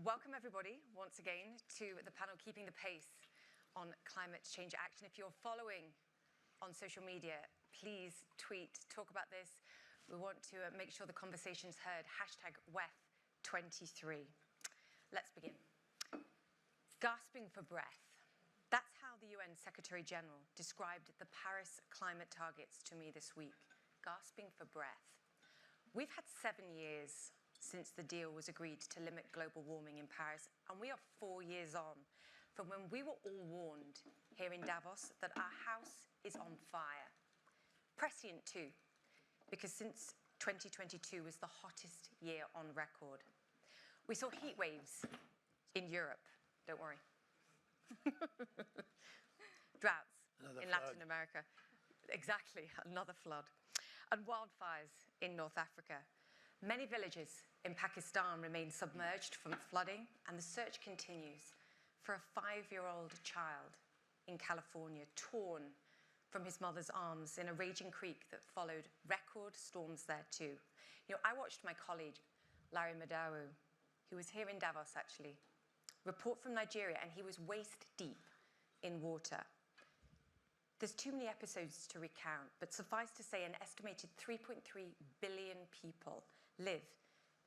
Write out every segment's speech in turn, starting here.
welcome everybody once again to the panel Keeping the Pace on Climate Change Action. If you're following on social media, please tweet, talk about this. We want to make sure the conversation's heard. Hashtag WEF23. Let's begin. Gasping for breath. That's how the UN Secretary General described the Paris climate targets to me this week. Gasping for breath. We've had 7 years since the deal was agreed to limit global warming in Paris, and we are 4 years on from when we were all warned here in Davos that our house is on fire. Prescient too, because since 2022 was the hottest year on record. We saw heat waves in Europe, don't worry. Droughts in Latin America. Exactly, another flood. And wildfires in North Africa. Many villages in Pakistan remain submerged from flooding, and the search continues for a 5-year-old child in California torn from his mother's arms in a raging creek that followed record storms there too. You know, I watched my colleague, Larry Madawu, who was here in Davos actually, report from Nigeria, and he was waist deep in water. There's too many episodes to recount, but suffice to say an estimated 3.3 billion people live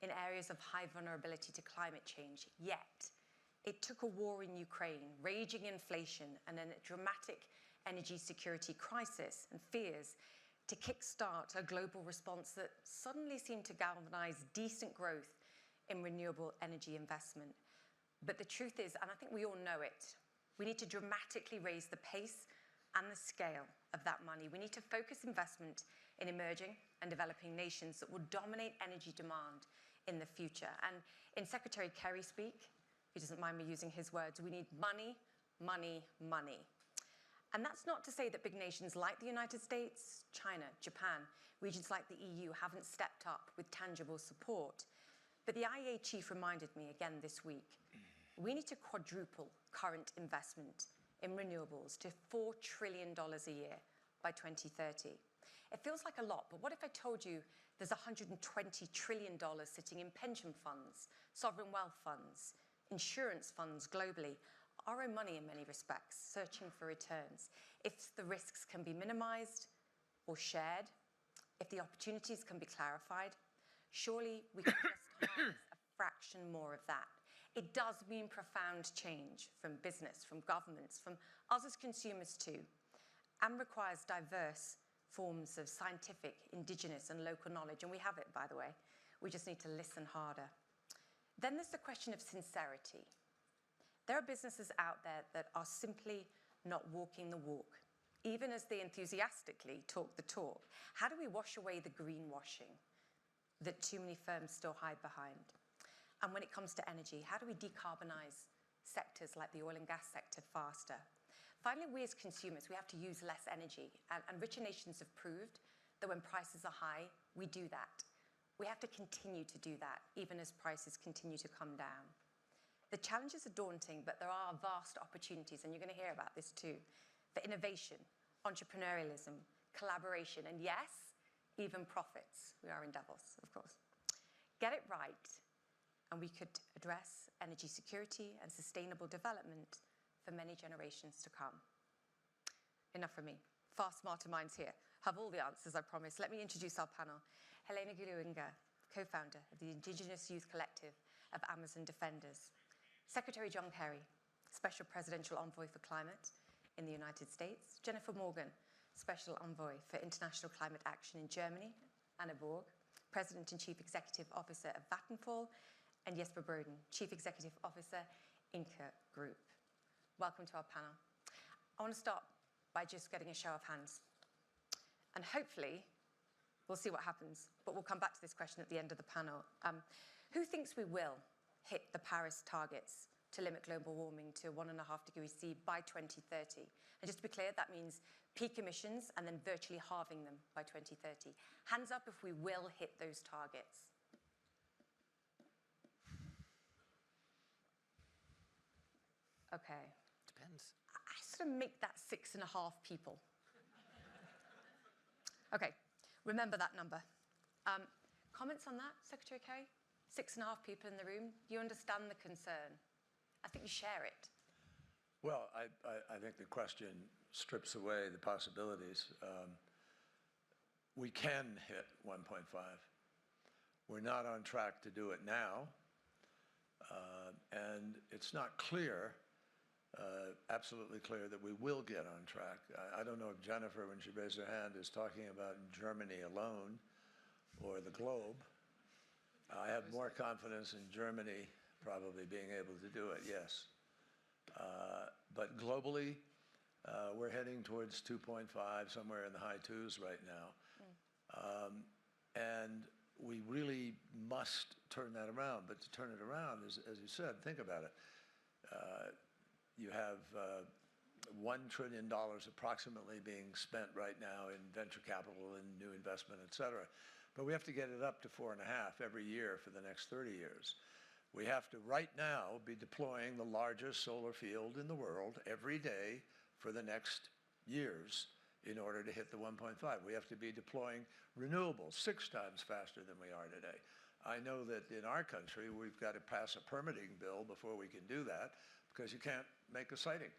in areas of high vulnerability to climate change. Yet, it took a war in Ukraine, raging inflation, and a dramatic energy security crisis and fears to kickstart a global response that suddenly seemed to galvanize decent growth in renewable energy investment. But the truth is, and I think we all know it, we need to dramatically raise the pace and the scale of that money. We need to focus investment in emerging and developing nations that will dominate energy demand in the future. And in Secretary Kerry speak, he doesn't mind me using his words, we need money, money, money. And that's not to say that big nations like the United States, China, Japan, regions like the EU haven't stepped up with tangible support. But the IEA chief reminded me again this week, we need to quadruple current investment in renewables to $4 trillion a year by 2030. It feels like a lot, but what if I told you there's $120 trillion sitting in pension funds, sovereign wealth funds, insurance funds globally, our own money in many respects, searching for returns. If the risks can be minimized or shared, if the opportunities can be clarified, surely we can just harness a fraction more of that. It does mean profound change from business, from governments, from us as consumers too, and requires diverse forms of scientific, indigenous, and local knowledge, and we have it, by the way. We just need to listen harder. Then there's the question of sincerity. There are businesses out there that are simply not walking the walk, even as they enthusiastically talk the talk. How do we wash away the greenwashing that too many firms still hide behind? And when it comes to energy, how do we decarbonize sectors like the oil and gas sector faster? Finally, we as consumers, we have to use less energy. And richer nations have proved that when prices are high, we do that. We have to continue to do that, even as prices continue to come down. The challenges are daunting, but there are vast opportunities, and you're going to hear about this too, for innovation, entrepreneurialism, collaboration, and yes, even profits. We are in Davos, of course. Get it right, and we could address energy security and sustainable development for many generations to come. Enough from me. Far smarter minds here have all the answers, I promise. Let me introduce our panel. Helena Gualinga, co-founder of the Indigenous Youth Collective of Amazon Defenders. Secretary John Kerry, Special Presidential Envoy for Climate in the United States. Jennifer Morgan, Special Envoy for International Climate Action in Germany. Anna Borg, President and Chief Executive Officer of Vattenfall. And Jesper Brodin, Chief Executive Officer, Ingka Group. Welcome to our panel. I want to start by just getting a show of hands. And hopefully, we'll see what happens, but we'll come back to this question at the end of the panel. Who thinks we will hit the Paris targets to limit global warming to 1.5 degrees C by 2030? And just to be clear, that means peak emissions and then virtually halving them by 2030. Hands up if we will hit those targets. Okay. Depends. I sort of make that 6.5 people. Okay, remember that number. Comments on that, Secretary Kerry? 6.5 people in the room, you understand the concern. I think you share it. Well, I think the question strips away the possibilities. We can hit 1.5. We're not on track to do it now. And it's not clear, absolutely clear, that we will get on track. I don't know if Jennifer, when she raised her hand, is talking about Germany alone or the globe. I have more confidence in Germany probably being able to do it, yes. But globally, we're heading towards 2.5, somewhere in the high 2s right now. And we really must turn that around. But to turn it around, as you said, think about it. You have $1 trillion approximately being spent right now in venture capital and new investment, et cetera. But we have to get it up to 4.5 every year for the next 30 years. We have to, right now, be deploying the largest solar field in the world every day for the next years in order to hit the 1.5. We have to be deploying renewables 6 times faster than we are today. I know that in our country, we've got to pass a permitting bill before we can do that because you can't make a siting.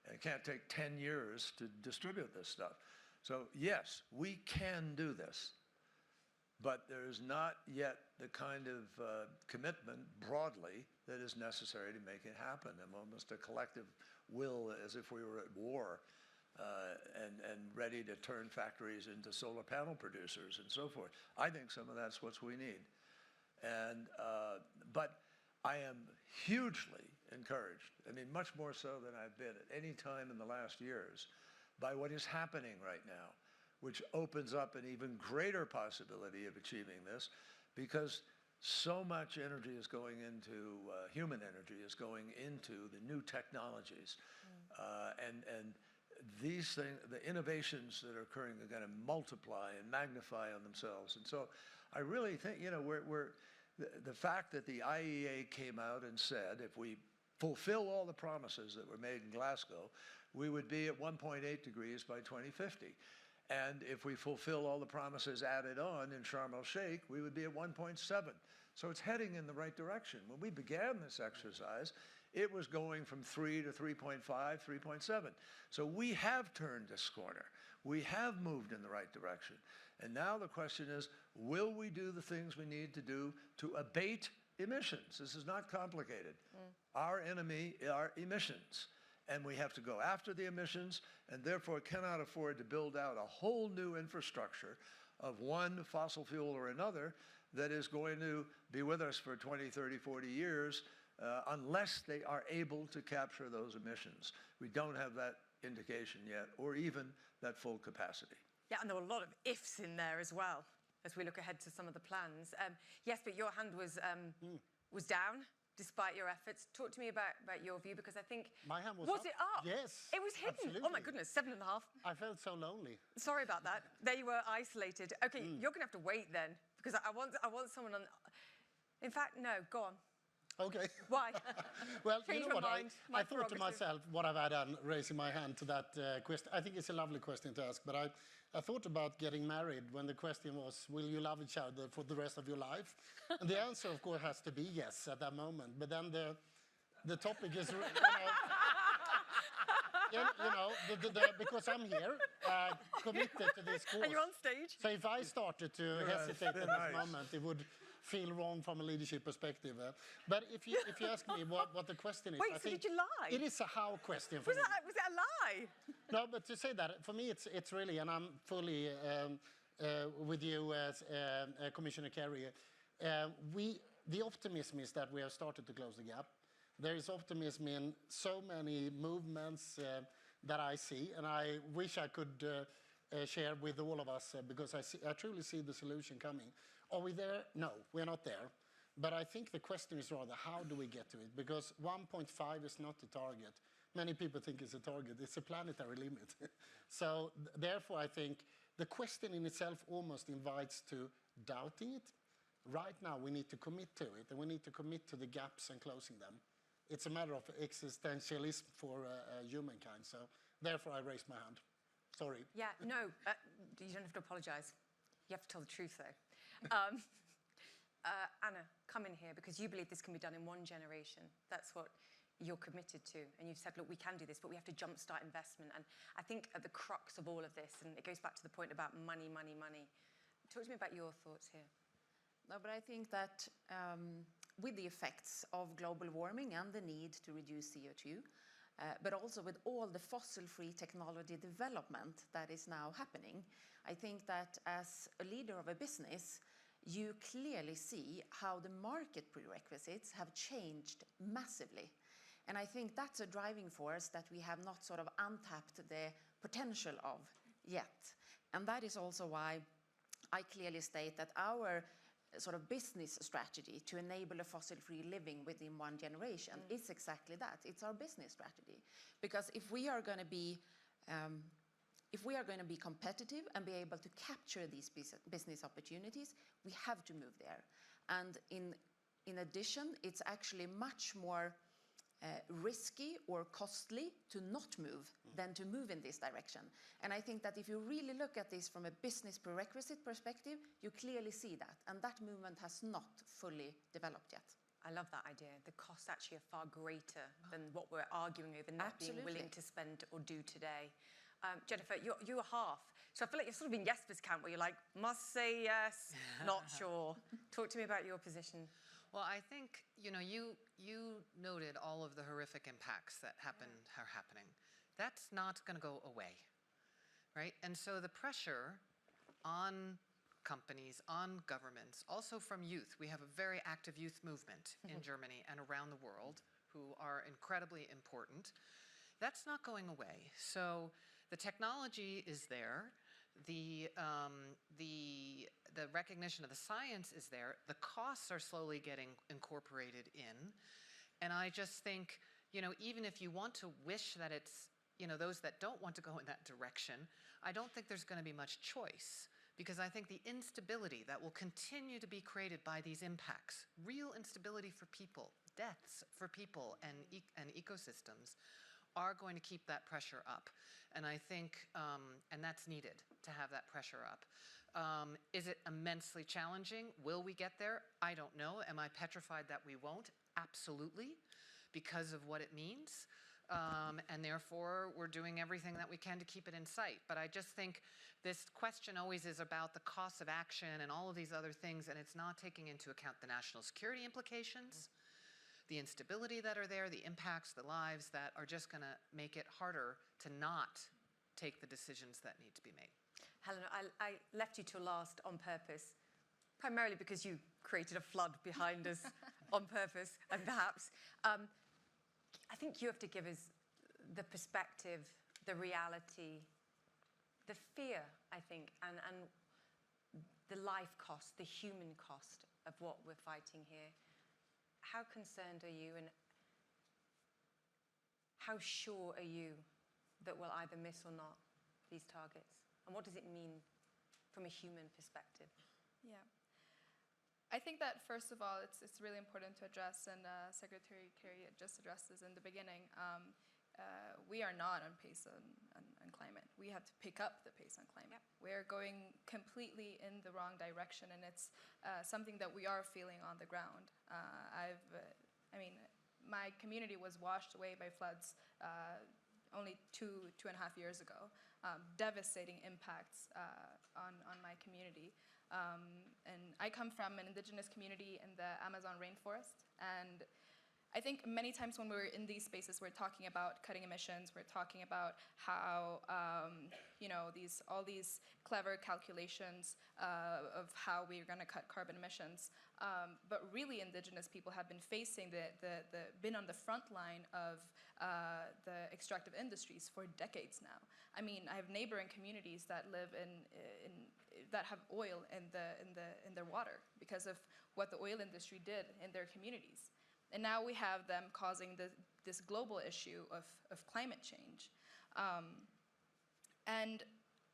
And it can't take 10 years to distribute this stuff. So yes, we can do this. But there's not yet the kind of commitment broadly that is necessary to make it happen, and almost a collective will as if we were at war and ready to turn factories into solar panel producers and so forth. I think some of that's what we need. And, but I am hugely encouraged, I mean, much more so than I've been at any time in the last years, by what is happening right now, which opens up an even greater possibility of achieving this, because so much energy is going into, human energy is going into the new technologies. And these things, the innovations that are occurring are going to multiply and magnify on themselves. And so I really think, you know, the fact that the IEA came out and said if we fulfill all the promises that were made in Glasgow, we would be at 1.8 degrees by 2050. And if we fulfill all the promises added on in Sharm el-Sheikh, we would be at 1.7. So it's heading in the right direction. When we began this exercise, it was going from 3 to 3.5, 3.7. So we have turned this corner. We have moved in the right direction. And now the question is, will we do the things we need to do to abate emissions? This is not complicated. Our enemy are emissions. And we have to go after the emissions, and therefore cannot afford to build out a whole new infrastructure of one fossil fuel or another that is going to be with us for 20, 30, 40 years unless they are able to capture those emissions. We don't have that indication yet, or even that full capacity. Yeah, and there were a lot of ifs in there as well, as we look ahead to some of the plans. Yes, but your hand was down, despite your efforts. Talk to me about your view, because I think... My hand was up. Was it up? Yes. It was hidden. Absolutely. Oh my goodness, 7.5. I felt so lonely. Sorry about that. There you were, isolated. Okay, you're going to have to wait then, because I want someone on... In fact, no, go on. Okay. Why? Well, Change you know what, my I thought to myself, what have I done raising my hand to that question? I think it's a lovely question to ask, but I thought about getting married when the question was, will you love each other for the rest of your life? And the answer, of course, has to be yes at that moment. But then the topic is, because I'm here, committed to this cause. And you're on stage. So if I started to hesitate at this moment, it would feel wrong from a leadership perspective. But if you ask me what the question is, wait, I so think did you lie? It is a how question for was me. Was it a lie? No, but to say that, for me, it's really, and I'm fully with you as Commissioner Kerry, the optimism is that we have started to close the gap. There is optimism in so many movements that I see, and I wish I could share with all of us because I truly see the solution coming. Are we there? No, we're not there. But I think the question is rather, how do we get to it? Because 1.5 is not the target. Many people think it's a target. It's a planetary limit. So therefore, I think the question in itself almost invites to doubting it. Right now, we need to commit to it, and we need to commit to the gaps and closing them. It's a matter of existentialism for humankind. So therefore, I raised my hand. Sorry. Yeah, no, you don't have to apologize. You have to tell the truth, though. Anna, come in here, because you believe this can be done in one generation. That's what you're committed to. And you've said, look, we can do this, but we have to jumpstart investment. And I think at the crux of all of this, and it goes back to the point about money, money, money. Talk to me about your thoughts here. No, but I think that with the effects of global warming and the need to reduce CO2, but also with all the fossil-free technology development that is now happening, I think that as a leader of a business, you clearly see how the market prerequisites have changed massively. And I think that's a driving force that we have not sort of untapped the potential of yet. And that is also why I clearly state that our sort of business strategy to enable a fossil-free living within one generation is exactly that. It's our business strategy. Because if we are going to be competitive and be able to capture these business opportunities, we have to move there. And in addition, it's actually much more risky or costly to not move than to move in this direction. And I think that if you really look at this from a business prerequisite perspective, you clearly see that. And that movement has not fully developed yet. I love that idea. The costs actually are far greater than what we're arguing over, not being willing to spend or do today. Jennifer, you're half. So I feel like you're sort of in Jesper's camp, where you're like, must say yes, not sure. Talk to me about your position. Well, I think, you know, you noted all of the horrific impacts that are happening. That's not going to go away, right? And so the pressure on companies, on governments, also from youth. We have a very active youth movement in Germany and around the world who are incredibly important. That's not going away. So the technology is there. The recognition of the science is there. The costs are slowly getting incorporated in. And I just think, you know, even if you want to wish that it's, you know, those that don't want to go in that direction, I don't think there's going to be much choice, because I think the instability that will continue to be created by these impacts, real instability for people, deaths for people and ecosystems, are going to keep that pressure up. And I think, and that's needed to have that pressure up. Is it immensely challenging? Will we get there? I don't know. Am I petrified that we won't? Absolutely, because of what it means. And therefore, we're doing everything that we can to keep it in sight. But I just think this question always is about the cost of action and all of these other things, and it's not taking into account the national security implications, the instability that are there, the impacts, the lives that are just going to make it harder to not take the decisions that need to be made. Helena, I left you till last on purpose, primarily because you created a flood behind us on purpose, and perhaps I think you have to give us the perspective, the reality, the fear, I think, and the life cost, the human cost of what we're fighting here. How concerned are you, and how sure are you that we'll either miss or not these targets? And what does it mean from a human perspective? Yeah. I think that, first of all, it's really important to address, and Secretary Kerry just addressed this in the beginning, we are not on pace on climate. We have to pick up the pace on climate. Yep. We're going completely in the wrong direction, and it's something that we are feeling on the ground. I mean, my community was washed away by floods only two and a half years ago. Devastating impacts on my community. And I come from an indigenous community in the Amazon rainforest, and I think many times when we're in these spaces, we're talking about cutting emissions, we're talking about how, you know, all these clever calculations of how we're going to cut carbon emissions. But really, indigenous people have been facing been on the front line of the extractive industries for decades now. I mean, I have neighboring communities that live that have oil in their water because of what the oil industry did in their communities. And now we have them causing this global issue of climate change. And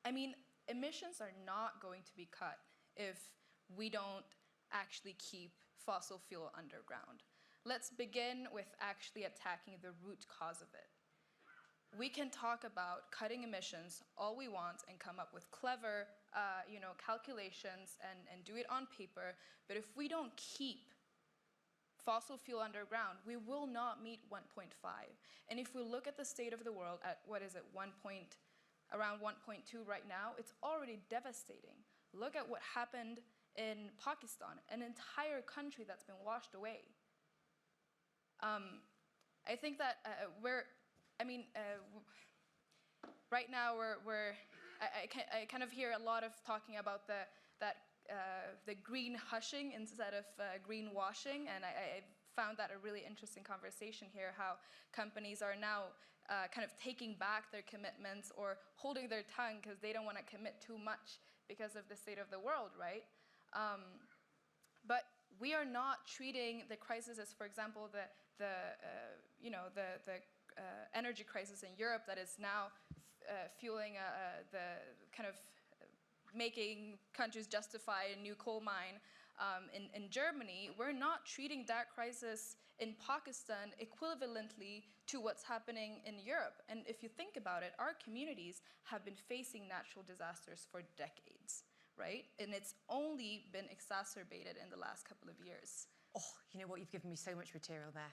I mean, emissions are not going to be cut if we don't actually keep fossil fuel underground. Let's begin with actually attacking the root cause of it. We can talk about cutting emissions all we want and come up with clever calculations and do it on paper. But if we don't keep fossil fuel underground, we will not meet 1.5. And if we look at the state of the world at, what is it, around 1.2 right now, it's already devastating. Look at what happened in Pakistan, an entire country that's been washed away. I think that right now I kind of hear a lot of talking about the green hushing instead of green washing, and I found that a really interesting conversation here, how companies are now kind of taking back their commitments or holding their tongue because they don't want to commit too much because of the state of the world, right? But we are not treating the crisis as, for example, the energy crisis in Europe that is now fueling the kind of making countries justify a new coal mine in Germany. We're not treating that crisis in Pakistan equivalently to what's happening in Europe. And if you think about it, our communities have been facing natural disasters for decades, right? And it's only been exacerbated in the last couple of years. Oh, you know what? You've given me so much material there.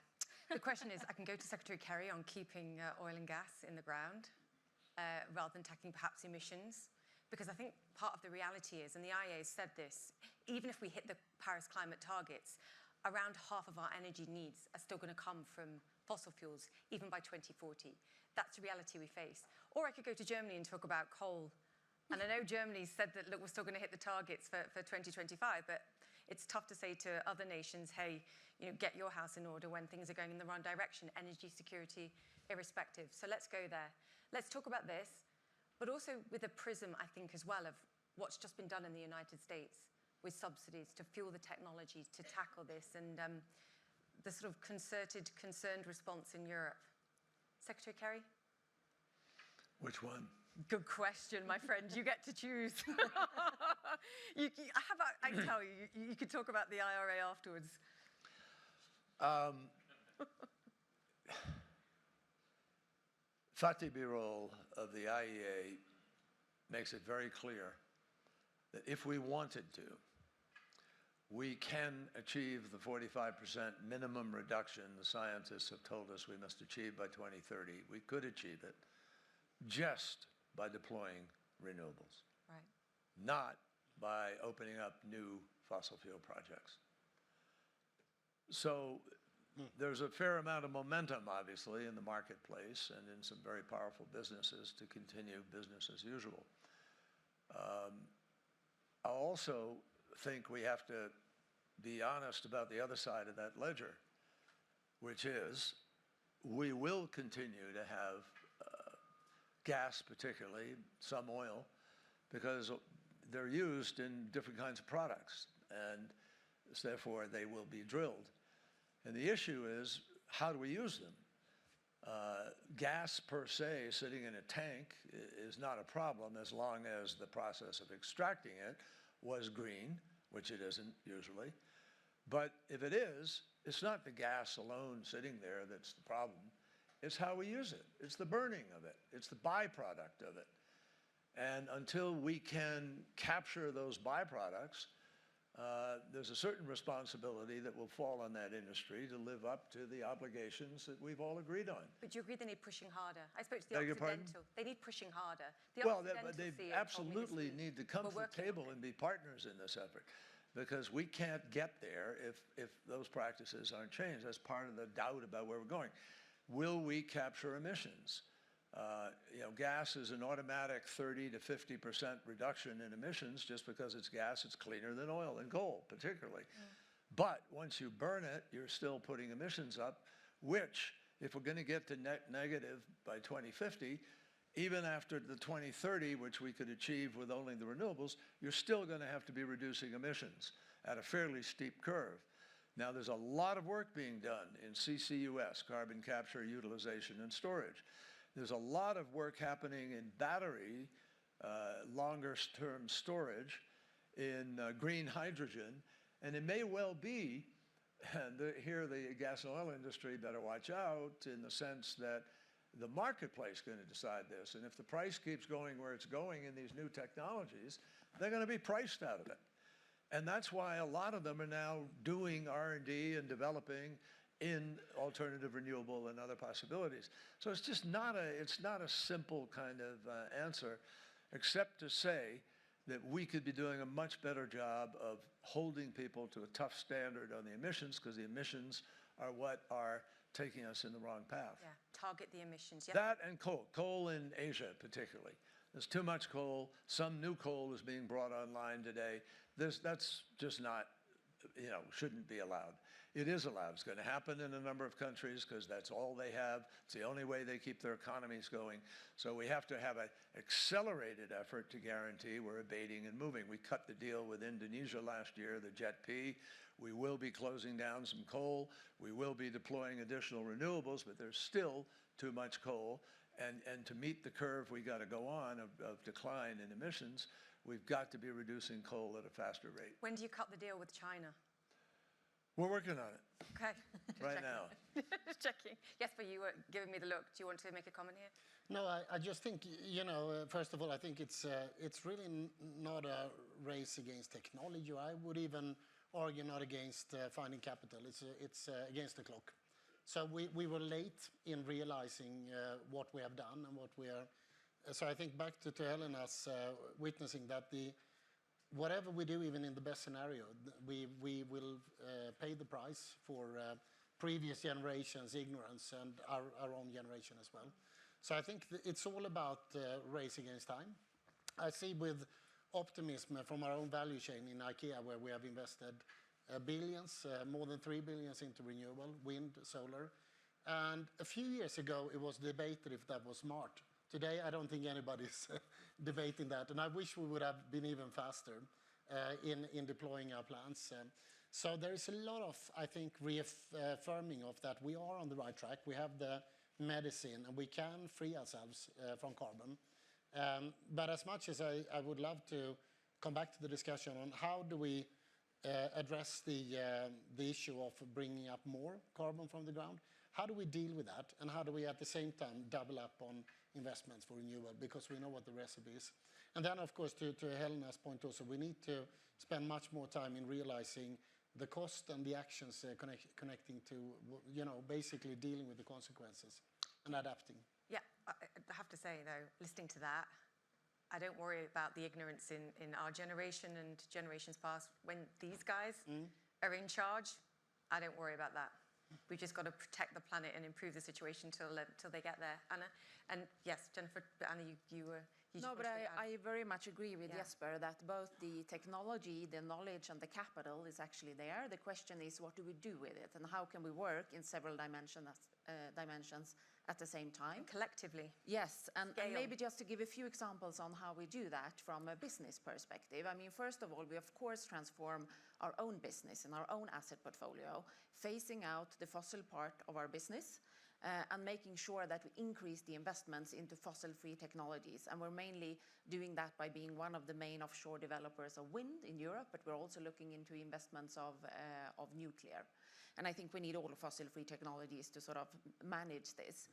The question is, I can go to Secretary Kerry on keeping oil and gas in the ground rather than tackling perhaps emissions. Because I think part of the reality is, and the IEA has said this, even if we hit the Paris climate targets, around half of our energy needs are still going to come from fossil fuels, even by 2040. That's the reality we face. Or I could go to Germany and talk about coal. And I know Germany said that, look, we're still going to hit the targets for 2025, but it's tough to say to other nations, hey, get your house in order when things are going in the wrong direction, energy security irrespective. So let's go there. Let's talk about this, but also with a prism, I think, as well, of what's just been done in the United States with subsidies to fuel the technology to tackle this, and the sort of concerted, concerned response in Europe. Secretary Kerry? Which one? Good question, my friend. You get to choose. How about I tell you, you could talk about the IRA afterwards. Fatih Birol of the IEA makes it very clear that if we wanted to, we can achieve the 45% minimum reduction the scientists have told us we must achieve by 2030. We could achieve it just by deploying renewables, right? Not by opening up new fossil fuel projects. So there's a fair amount of momentum, obviously, in the marketplace and in some very powerful businesses to continue business as usual. I also think we have to be honest about the other side of that ledger, which is we will continue to have gas, particularly, some oil, because they're used in different kinds of products, and therefore they will be drilled. And the issue is, how do we use them? Gas per se sitting in a tank is not a problem as long as the process of extracting it was green, which it isn't usually. But if it is, it's not the gas alone sitting there that's the problem. It's how we use it. It's the burning of it. It's the byproduct of it. And until we can capture those byproducts, there's a certain responsibility that will fall on that industry to live up to the obligations that we've all agreed on. But do you agree they need pushing harder? I spoke to the Occidental. They need pushing harder. Well, they absolutely need to come to the table and be partners in this effort, because we can't get there if those practices aren't changed. That's part of the doubt about where we're going. Will we capture emissions? Gas is an automatic 30 to 50% reduction in emissions. Just because it's gas, it's cleaner than oil and coal, particularly. But once you burn it, you're still putting emissions up, which, if we're going to get to net negative by 2050, even after the 2030, which we could achieve with only the renewables, you're still going to have to be reducing emissions at a fairly steep curve. Now, there's a lot of work being done in CCUS, carbon capture, utilization, and storage. There's a lot of work happening in battery, longer-term storage, in green hydrogen, and it may well be, and here the gas and oil industry better watch out, in the sense that the marketplace is going to decide this. And if the price keeps going where it's going in these new technologies, they're going to be priced out of it. And that's why a lot of them are now doing R&D and developing in alternative renewable and other possibilities. So it's just not a simple kind of answer, except to say that we could be doing a much better job of holding people to a tough standard on the emissions, because the emissions are what are taking us in the wrong path. Yeah, target the emissions. Yeah. That and coal in Asia particularly. There's too much coal. Some new coal is being brought online today. That's just not, shouldn't be allowed. It is allowed. It's going to happen in a number of countries because that's all they have. It's the only way they keep their economies going. So we have to have an accelerated effort to guarantee we're abating and moving. We cut the deal with Indonesia last year, the JET-P. We will be closing down some coal. We will be deploying additional renewables, but there's still too much coal. And to meet the curve we got to go on of decline in emissions, we've got to be reducing coal at a faster rate. When do you cut the deal with China? We're working on it. Okay. Right now. Just checking. Yes, but you were giving me the look. Do you want to make a comment here? No, I just think, first of all, I think it's really not a race against technology. I would even argue not against finding capital. It's against the clock. So we were late in realizing what we have done and what we are. So I think back to Helena's witnessing that whatever we do, even in the best scenario, we will pay the price for previous generations' ignorance and our own generation as well. So I think it's all about race against time. I see with optimism from our own value chain in IKEA, where we have invested billions, more than 3 billion into renewable, wind, solar. And a few years ago, it was debated if that was smart. Today, I don't think anybody's debating that. And I wish we would have been even faster in deploying our plans. So there is a lot of, I think, reaffirming of that we are on the right track. We have the medicine, and we can free ourselves from carbon. But as much as I would love to come back to the discussion on how do we address the issue of bringing up more carbon from the ground, how do we deal with that, and how do we at the same time double up on investments for renewable, because we know what the recipe is. And then, of course, to Helena's point also, we need to spend much more time in realizing the cost and the actions connecting to, basically dealing with the consequences and adapting. Yeah, I have to say, though, listening to that, I don't worry about the ignorance in our generation and generations past. When these guys are in charge, I don't worry about that. We've just got to protect the planet and improve the situation till they get there. Anna? And yes, Jennifer, Anna, you No, but I very much agree with Jesper that both the technology, the knowledge, and the capital is actually there. The question is, what do we do with it, and how can we work in several dimensions at the same time? And collectively. Yes, and maybe just to give a few examples on how we do that from a business perspective. I mean, first of all, we of course transform our own business and our own asset portfolio, phasing out the fossil part of our business, and making sure that we increase the investments into fossil-free technologies. And we're mainly doing that by being one of the main offshore developers of wind in Europe, but we're also looking into investments of nuclear. And I think we need all fossil-free technologies to sort of manage this.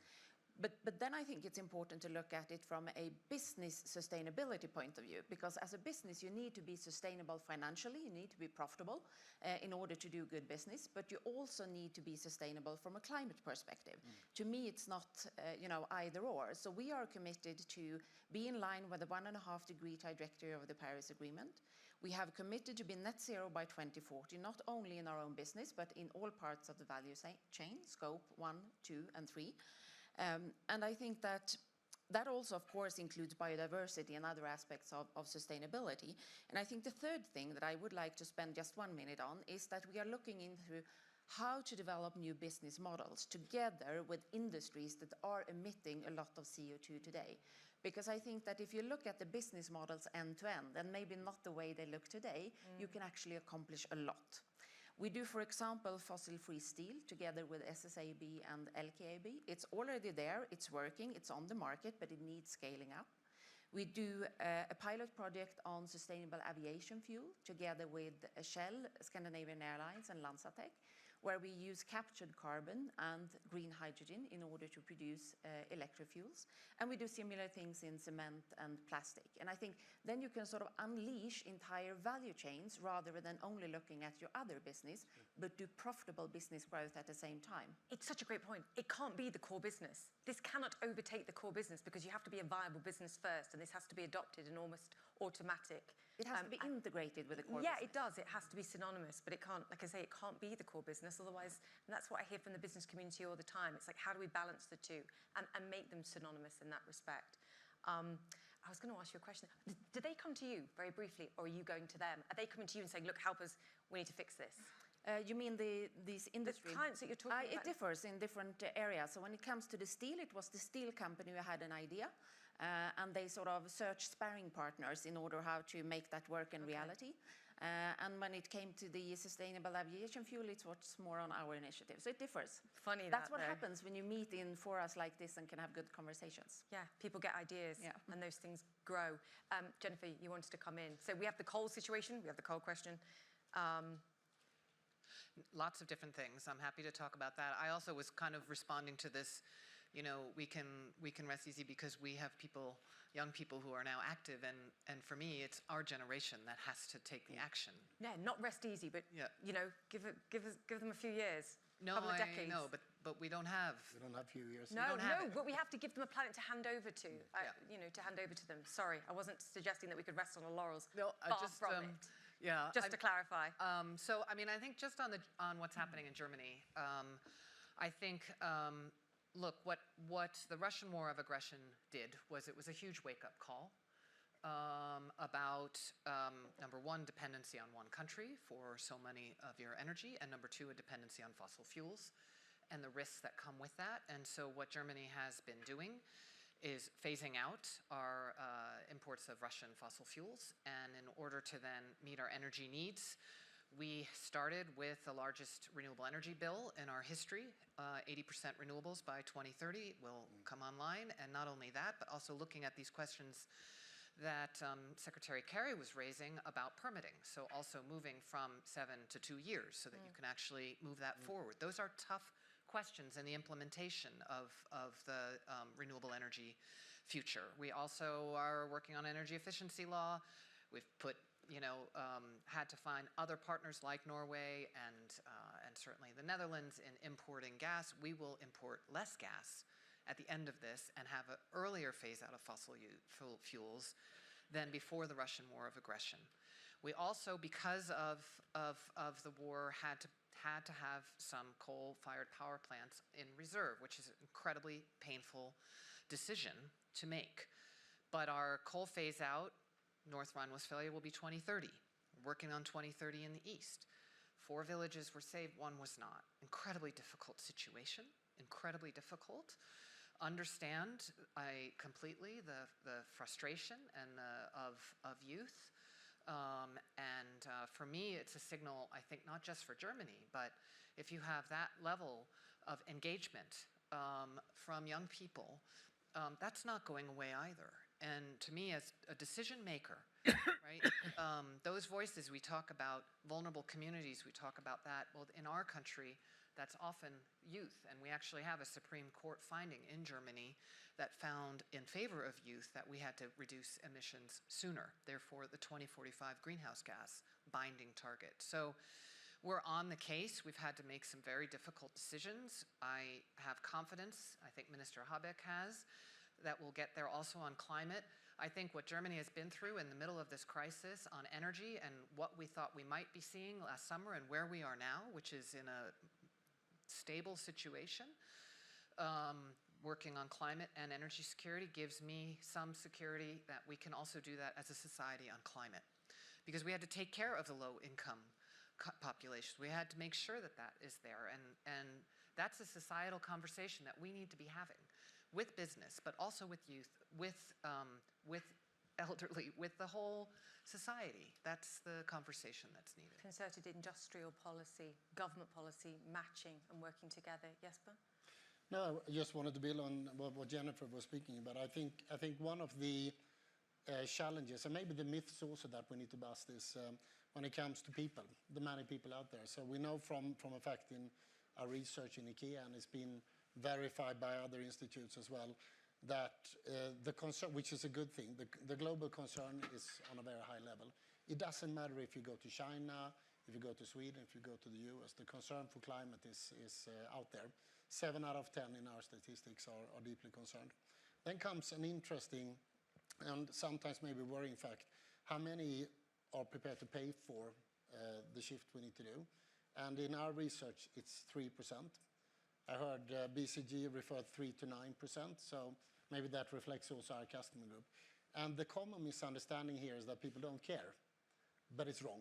But then I think it's important to look at it from a business sustainability point of view, because as a business, you need to be sustainable financially, you need to be profitable in order to do good business, but you also need to be sustainable from a climate perspective. To me, it's not either or. So we are committed to be in line with the 1.5-degree trajectory of the Paris Agreement. We have committed to be net zero by 2040, not only in our own business, but in all parts of the value chain, scope 1, 2, and 3. And I think that also, of course, includes biodiversity and other aspects of sustainability. And I think the third thing that I would like to spend just 1 minute on is that we are looking into how to develop new business models together with industries that are emitting a lot of CO2 today. Because I think that if you look at the business models end to end, and maybe not the way they look today, you can actually accomplish a lot. We do, for example, fossil-free steel together with SSAB and LKAB. It's already there, it's working, it's on the market, but it needs scaling up. We do a pilot project on sustainable aviation fuel together with Shell, Scandinavian Airlines, and Lanzatec. where we use captured carbon and green hydrogen in order to produce electro fuels. And we do similar things in cement and plastic. And I think then you can sort of unleash entire value chains rather than only looking at your other business, but do profitable business growth at the same time. It's such a great point. It can't be the core business. This cannot overtake the core business because you have to be a viable business first, and this has to be adopted and almost automatic. It has to be integrated with the core Yeah, business. it does. It has to be synonymous, but it can't, like I say, it can't be the core business. Otherwise, and that's what I hear from the business community all the time. It's like, how do we balance the two and make them synonymous in that respect? I was going to ask you a question. Do they come to you very briefly, or are you going to them? Are they coming to you and saying, look, help us, we need to fix this? You mean these industry? The clients that you're talking about? It differs in different areas. So when it comes to the steel, it was the steel company who had an idea, and they sort of searched sparring partners in order how to make that work in reality. And when it came to the sustainable aviation fuel, it was more on our initiative. So it differs. Funny That's that, what though. happens when you meet in forums like this and can have good conversations. Yeah, people get ideas, and those things grow. Jennifer, you wanted to come in. So we have the coal situation, we have the coal question. Lots of different things. I'm happy to talk about that. I also was kind of responding to this, you know, we can rest easy because we have people, young people who are now active, and for me, it's our generation that has to take the action. Yeah, not rest easy, but you know, give them a few years, no, couple of decades. No, but we don't have. We don't have few years. No, but we have to give them a planet to hand over to. You know, to hand over to them. Sorry, I wasn't suggesting that we could rest on our laurels. No, Far from it. Yeah. Just to clarify. So, I mean, I think just on what's happening in Germany, I think, look, what the Russian war of aggression did was it was a huge wake-up call about, number one, dependency on one country for so many of your energy, and number two, a dependency on fossil fuels and the risks that come with that. And so what Germany has been doing is phasing out our imports of Russian fossil fuels. And in order to then meet our energy needs, we started with the largest renewable energy bill in our history, 80% renewables by 2030 will come online. And not only that, but also looking at these questions that Secretary Kerry was raising about permitting. So also moving from 7 to 2 years so that you can actually move that forward. Those are tough questions in the implementation of the renewable energy future. We also are working on energy efficiency law. We've put, you know, had to find other partners like Norway and certainly the Netherlands in importing gas. We will import less gas at the end of this and have an earlier phase out of fossil fuels than before the Russian war of aggression. We also, because of the war, had to have some coal-fired power plants in reserve, which is an incredibly painful decision to make. But our coal phase out, North Rhine-Westphalia, will be 2030. We're working on 2030 in the east. 4 villages were saved, 1 was not. Incredibly difficult situation, incredibly difficult. Understand completely the frustration and of youth. For me, it's a signal, I think, not just for Germany, but if you have that level of engagement from young people, that's not going away either. And to me, as a decision maker, right, those voices, we talk about vulnerable communities, we talk about that. Well, in our country, that's often youth. And we actually have a Supreme Court finding in Germany that found in favor of youth that we had to reduce emissions sooner, therefore the 2045 greenhouse gas binding target. So we're on the case. We've had to make some very difficult decisions. I have confidence, I think Minister Habeck has, that we'll get there also on climate. I think what Germany has been through in the middle of this crisis on energy and what we thought we might be seeing last summer and where we are now, which is in a stable situation, working on climate and energy security gives me some security that we can also do that as a society on climate. Because we had to take care of the low-income populations. We had to make sure that that is there. And that's a societal conversation that we need to be having with business, but also with youth, with elderly, with the whole society. That's the conversation that's needed. Concerted industrial policy, government policy, matching and working together. Jesper? No, I just wanted to build on what Jennifer was speaking about. I think one of the challenges, and maybe the myths also that we need to bust, is when it comes to people, the many people out there. So we know from a fact in our research in IKEA, and it's been verified by other institutes as well, that the concern, which is a good thing, the global concern is on a very high level. It doesn't matter if you go to China, if you go to Sweden, if you go to the US, the concern for climate is out there. 7 out of 10 in our statistics are deeply concerned. Then comes an interesting and sometimes maybe worrying fact. How many are prepared to pay for the shift we need to do? And in our research, it's 3%. I heard BCG referred 3 to 9%, so maybe that reflects also our customer group. And the common misunderstanding here is that people don't care, but it's wrong.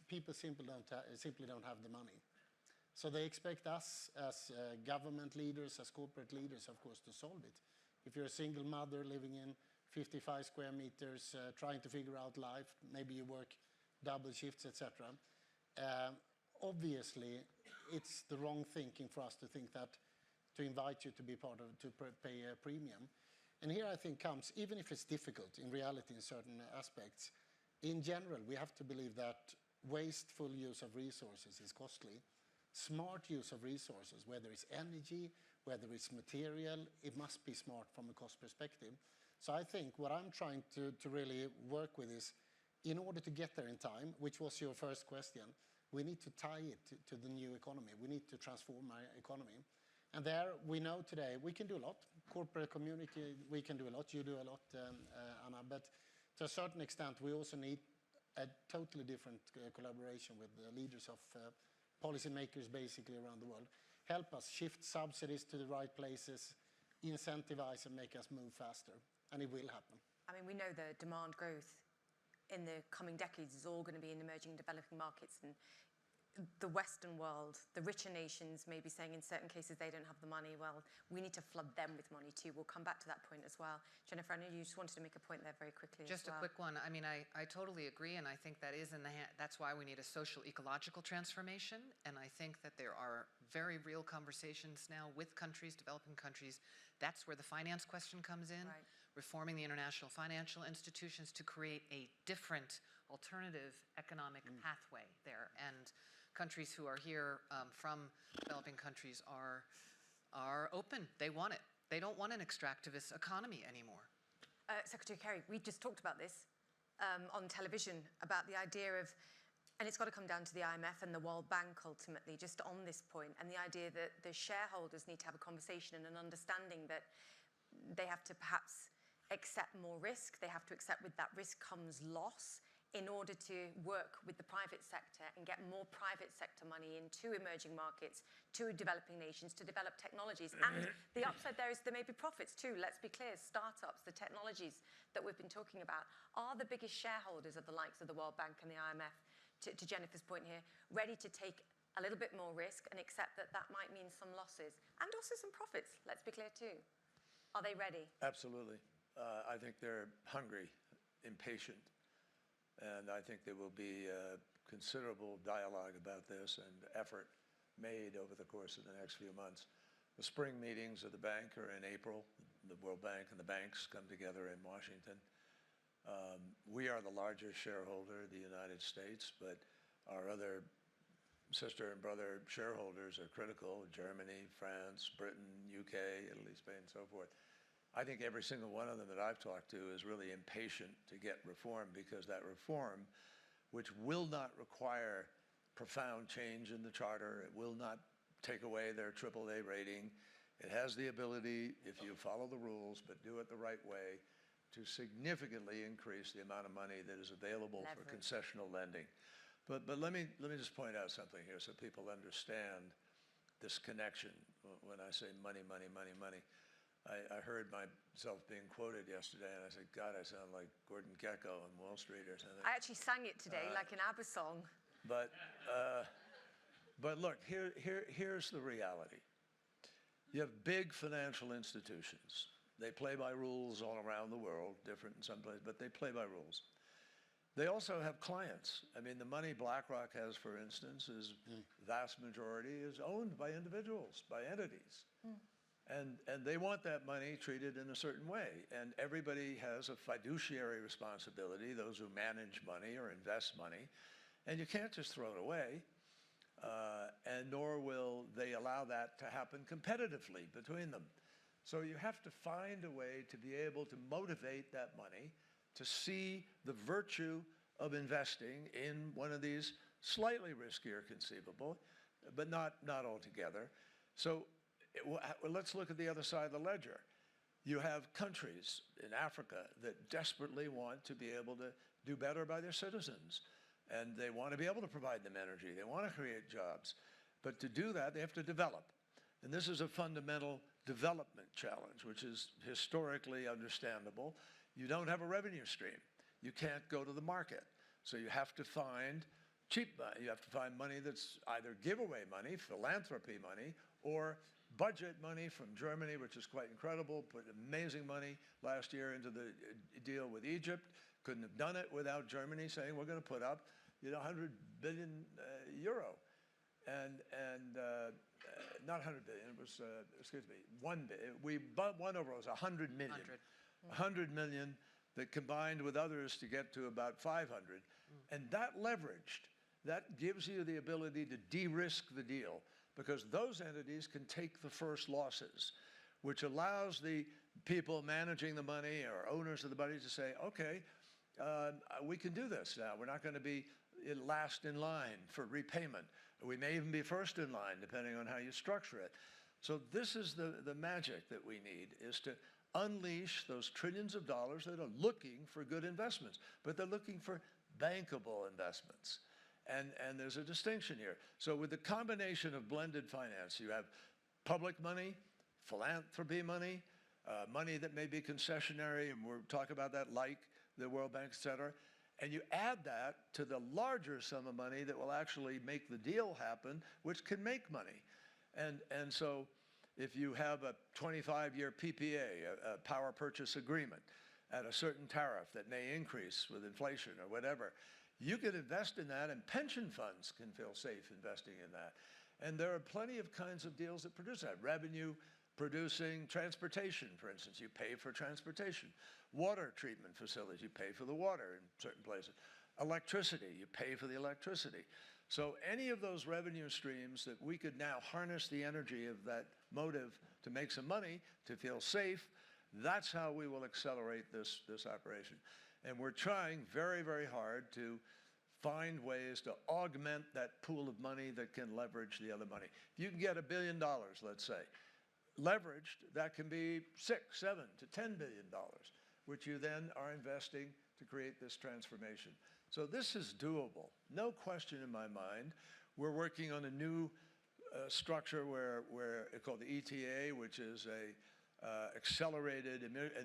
People simply don't have the money. So they expect us as government leaders, as corporate leaders, of course, to solve it. If you're a single mother living in 55 square meters, trying to figure out life, maybe you work double shifts, etc. Obviously, it's the wrong thinking for us to think that, to invite you to be part of, to pay a premium. And here I think comes, even if it's difficult in reality in certain aspects, in general, we have to believe that wasteful use of resources is costly. Smart use of resources, whether it's energy, whether it's material, it must be smart from a cost perspective. So I think what I'm trying to really work with is, in order to get there in time, which was your first question, we need to tie it to the new economy. We need to transform our economy. And there we know today we can do a lot. Corporate community, we can do a lot. You do a lot, Anna. But to a certain extent, we also need a totally different collaboration with the leaders of policymakers basically around the world. Help us shift subsidies to the right places, incentivize and make us move faster. And it will happen. I mean, we know the demand growth in the coming decades is all going to be in emerging and developing markets, and the Western world, the richer nations may be saying in certain cases they don't have the money. Well, we need to flood them with money too. We'll come back to that point as well. Jennifer, I know you just wanted to make a point there very quickly. Just a quick one. I mean, I totally agree, and I think that is in the that's why we need a social ecological transformation. And I think that there are very real conversations now with countries, developing countries. That's where the finance question comes in. Right. Reforming the international financial institutions to create a different alternative economic pathway there. And countries who are here from developing countries are open. They want it. They don't want an extractivist economy anymore. Secretary Kerry, we just talked about this on television, about the idea of, and it's got to come down to the IMF and the World Bank ultimately, just on this point, and the idea that the shareholders need to have a conversation and an understanding that they have to perhaps accept more risk. They have to accept with that risk comes loss in order to work with the private sector and get more private sector money into emerging markets, to developing nations, to develop technologies. And the upside there is there may be profits too. Let's be clear, startups, the technologies that we've been talking about, are the biggest shareholders of the likes of the World Bank and the IMF, to Jennifer's point here, ready to take a little bit more risk and accept that that might mean some losses and also some profits, let's be clear too. Are they ready? Absolutely. I think they're hungry, impatient, and I think there will be considerable dialogue about this and effort made over the course of the next few months. The spring meetings of the bank are in April. The World Bank and the banks come together in Washington. We are the largest shareholder, the United States, but our other sister and brother shareholders are critical: Germany, France, Britain, UK, Italy, Spain, and so forth. I think every single one of them that I've talked to is really impatient to get reform, because that reform, which will not require profound change in the charter, it will not take away their AAA rating. It has the ability, if you follow the rules but do it the right way, to significantly increase the amount of money that is available for concessional lending. But let me just point out something here so people understand this connection when I say money, money, money, money. I heard myself being quoted yesterday, and I said, God, I sound like Gordon Gekko on Wall Street or something. I actually sang it today, like an ABBA song. But look, here's the reality. You have big financial institutions. They play by rules all around the world, different in some places, but they play by rules. They also have clients. I mean, the money BlackRock has, for instance, is vast majority is owned by individuals, by entities. And they want that money treated in a certain way. And everybody has a fiduciary responsibility, those who manage money or invest money. And you can't just throw it away, and nor will they allow that to happen competitively between them. So you have to find a way to be able to motivate that money to see the virtue of investing in one of these slightly riskier conceivable, but not altogether. So let's look at the other side of the ledger. You have countries in Africa that desperately want to be able to do better by their citizens. And they want to be able to provide them energy. They want to create jobs. But to do that, they have to develop. And this is a fundamental development challenge, which is historically understandable. You don't have a revenue stream. You can't go to the market. So you have to find cheap money. You have to find money that's either giveaway money, philanthropy money, or budget money from Germany, which is quite incredible, put amazing money last year into the deal with Egypt. Couldn't have done it without Germany saying we're going to put up 100 billion euro. And not 100 billion, it was, excuse me, 1 billion. We won over, it was 100 million. 100 million that combined with others to get to about 500. And that leveraged, that gives you the ability to de-risk the deal because those entities can take the first losses, which allows the people managing the money or owners of the money to say, okay, we can do this now. We're not going to be last in line for repayment. We may even be first in line, depending on how you structure it. So this is the magic that we need, is to unleash those trillions of dollars that are looking for good investments, but they're looking for bankable investments. And there's a distinction here. So with the combination of blended finance, you have public money, philanthropy money, money that may be concessionary, and we'll talk about that, like the World Bank, et cetera. And you add that to the larger sum of money that will actually make the deal happen, which can make money. And so if you have a 25-year PPA, a power purchase agreement, at a certain tariff that may increase with inflation or whatever, you can invest in that, and pension funds can feel safe investing in that. And there are plenty of kinds of deals that produce that. Revenue producing transportation, for instance, you pay for transportation. Water treatment facilities, you pay for the water in certain places. Electricity, you pay for the electricity. So any of those revenue streams that we could now harness the energy of that motive to make some money, to feel safe, that's how we will accelerate this operation. And we're trying very, very hard to find ways to augment that pool of money that can leverage the other money. If you can get $1 billion, let's say, leveraged, that can be $6, $7 to $10 billion, which you then are investing to create this transformation. So this is doable, no question in my mind. We're working on a new structure where it's called the ETA, which is an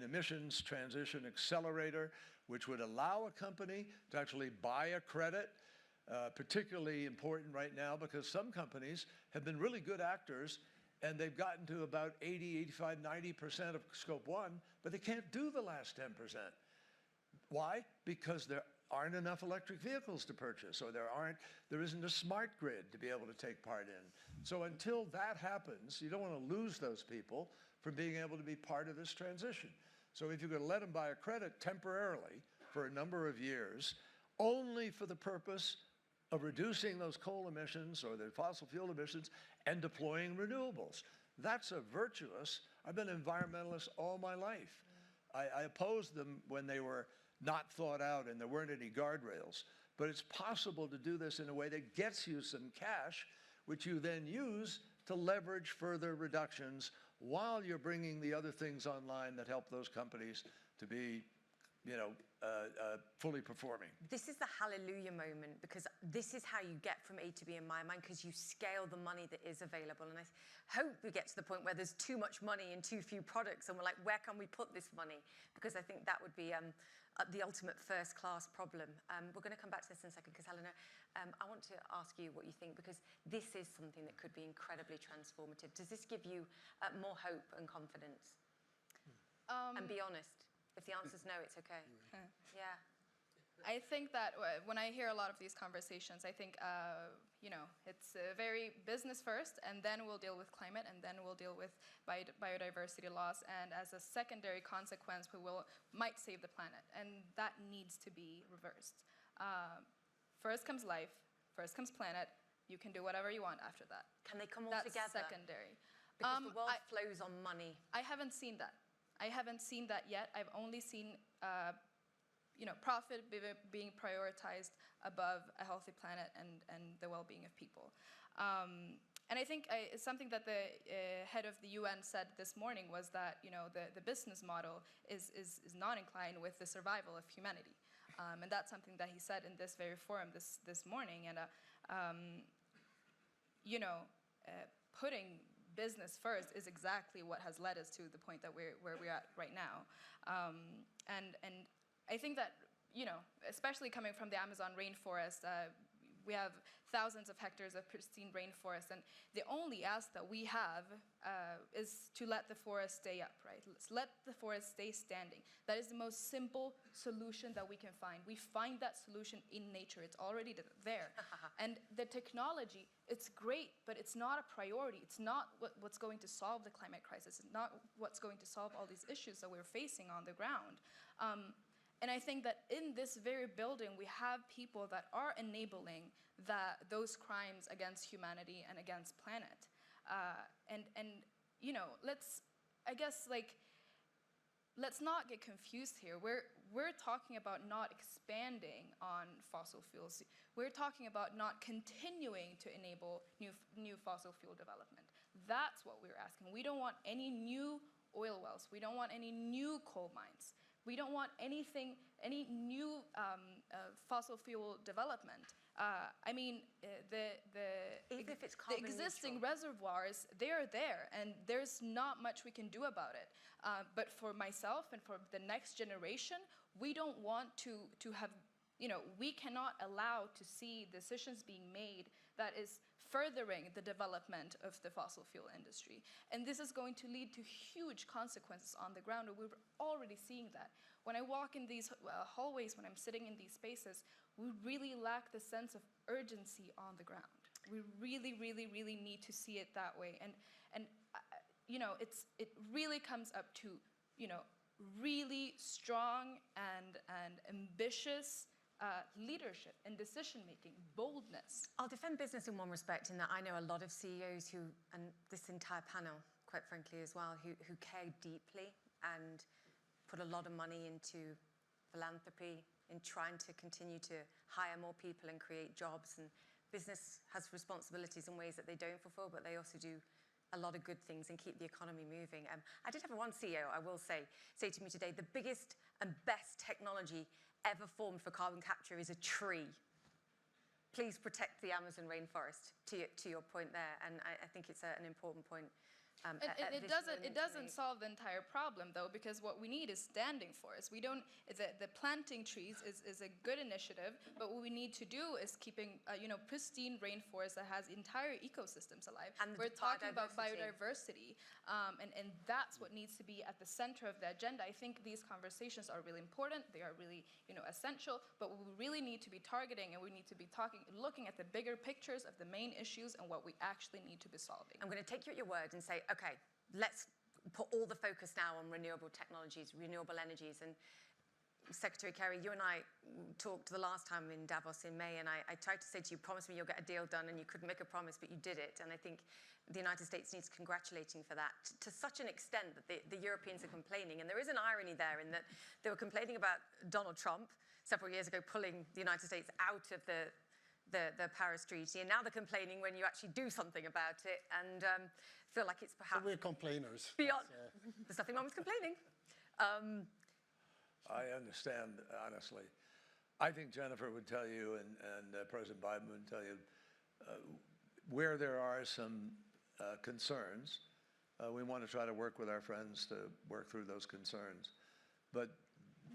emissions transition accelerator, which would allow a company to actually buy a credit, particularly important right now because some companies have been really good actors and they've gotten to about 80, 85, 90% of scope 1, but they can't do the last 10%. Why? Because there aren't enough electric vehicles to purchase, or there isn't a smart grid to be able to take part in. So until that happens, you don't want to lose those people from being able to be part of this transition. So if you're going to let them buy a credit temporarily for a number of years, only for the purpose of reducing those coal emissions or the fossil fuel emissions and deploying renewables. That's a virtuous. I've been an environmentalist all my life. I opposed them when they were not thought out and there weren't any guardrails. But it's possible to do this in a way that gets you some cash, which you then use to leverage further reductions while you're bringing the other things online that help those companies to be, fully performing. This is the hallelujah moment, because this is how you get from A to B in my mind, because you scale the money that is available. And I hope we get to the point where there's too much money in too few products and we're like, where can we put this money? Because I think that would be the ultimate first-class problem. We're going to come back to this in a second, because Helena, I want to ask you what you think, because this is something that could be incredibly transformative. Does this give you more hope and confidence? And be honest. If the answer's no, it's okay. Yeah. I think that when I hear a lot of these conversations, I think, it's very business first, and then we'll deal with climate, and then we'll deal with biodiversity loss, and as a secondary consequence, we might save the planet, and that needs to be reversed. First comes life, first comes planet. You can do whatever you want after that. Can they come all That's together? secondary. Because the world flows on money. I haven't seen that. I haven't seen that yet. I've only seen profit being prioritized above a healthy planet and the well-being of people. And I think it's something that the head of the UN said this morning was that the business model is not inclined with the survival of humanity. And that's something that he said in this very forum this morning. And putting business first is exactly what has led us to the point that where we're at right now. And I think that, especially coming from the Amazon rainforest, we have thousands of hectares of pristine rainforest, and the only ask that we have is to let the forest stay up, right? Let's let the forest stay standing. That is the most simple solution that we can find. We find that solution in nature. It's already there. And the technology, it's great, but it's not a priority. It's not what's going to solve the climate crisis. It's not what's going to solve all these issues that we're facing on the ground. And I think that in this very building, we have people that are enabling those crimes against humanity and against planet. Let's not get confused here. We're talking about not expanding on fossil fuels. We're talking about not continuing to enable new fossil fuel development. That's what we're asking. We don't want any new oil wells. We don't want any new coal mines. We don't want any new fossil fuel development. Even if it's the existing reservoirs, they're there, and there's not much we can do about it. But for myself and for the next generation, we don't want to have, we cannot allow to see decisions being made that is furthering the development of the fossil fuel industry. And this is going to lead to huge consequences on the ground, and we're already seeing that. When I walk in these hallways, when I'm sitting in these spaces, we really lack the sense of urgency on the ground. We really, really, really need to see it that way. And it really comes up to, really strong and ambitious leadership and decision-making, boldness. I'll defend business in one respect, in that I know a lot of CEOs who, and this entire panel, quite frankly as well, who care deeply and put a lot of money into philanthropy, in trying to continue to hire more people and create jobs. And business has responsibilities in ways that they don't fulfill, but they also do a lot of good things and keep the economy moving. I did have one CEO, I will say to me today, the biggest and best technology ever formed for carbon capture is a tree. Please protect the Amazon rainforest, to your point there. And I think it's an important point. It doesn't solve the entire problem, though, because what we need is standing forests. The planting trees is a good initiative, but what we need to do is keeping pristine rainforest that has entire ecosystems alive. And we're talking about biodiversity, and that's what needs to be at the center of the agenda. I think these conversations are really important. They are really essential, but we really need to be targeting, and we need to be looking at the bigger pictures of the main issues and what we actually need to be solving. I'm going to take you at your word and say, okay, let's put all the focus now on renewable technologies, renewable energies. And Secretary Kerry, you and I talked the last time in Davos in May, and I tried to say to you, promise me you'll get a deal done, and you couldn't make a promise, but you did it. And I think the United States needs congratulating for that, to such an extent that the Europeans are complaining. And there is an irony there in that they were complaining about Donald Trump several years ago pulling the United States out of the Paris Treaty, and now they're complaining when you actually do something about it, and feel like it's perhaps... So we're complainers. Beyond. There's nothing wrong with complaining. I understand, honestly. I think Jennifer would tell you, and President Biden would tell you, where there are some concerns, we want to try to work with our friends to work through those concerns. But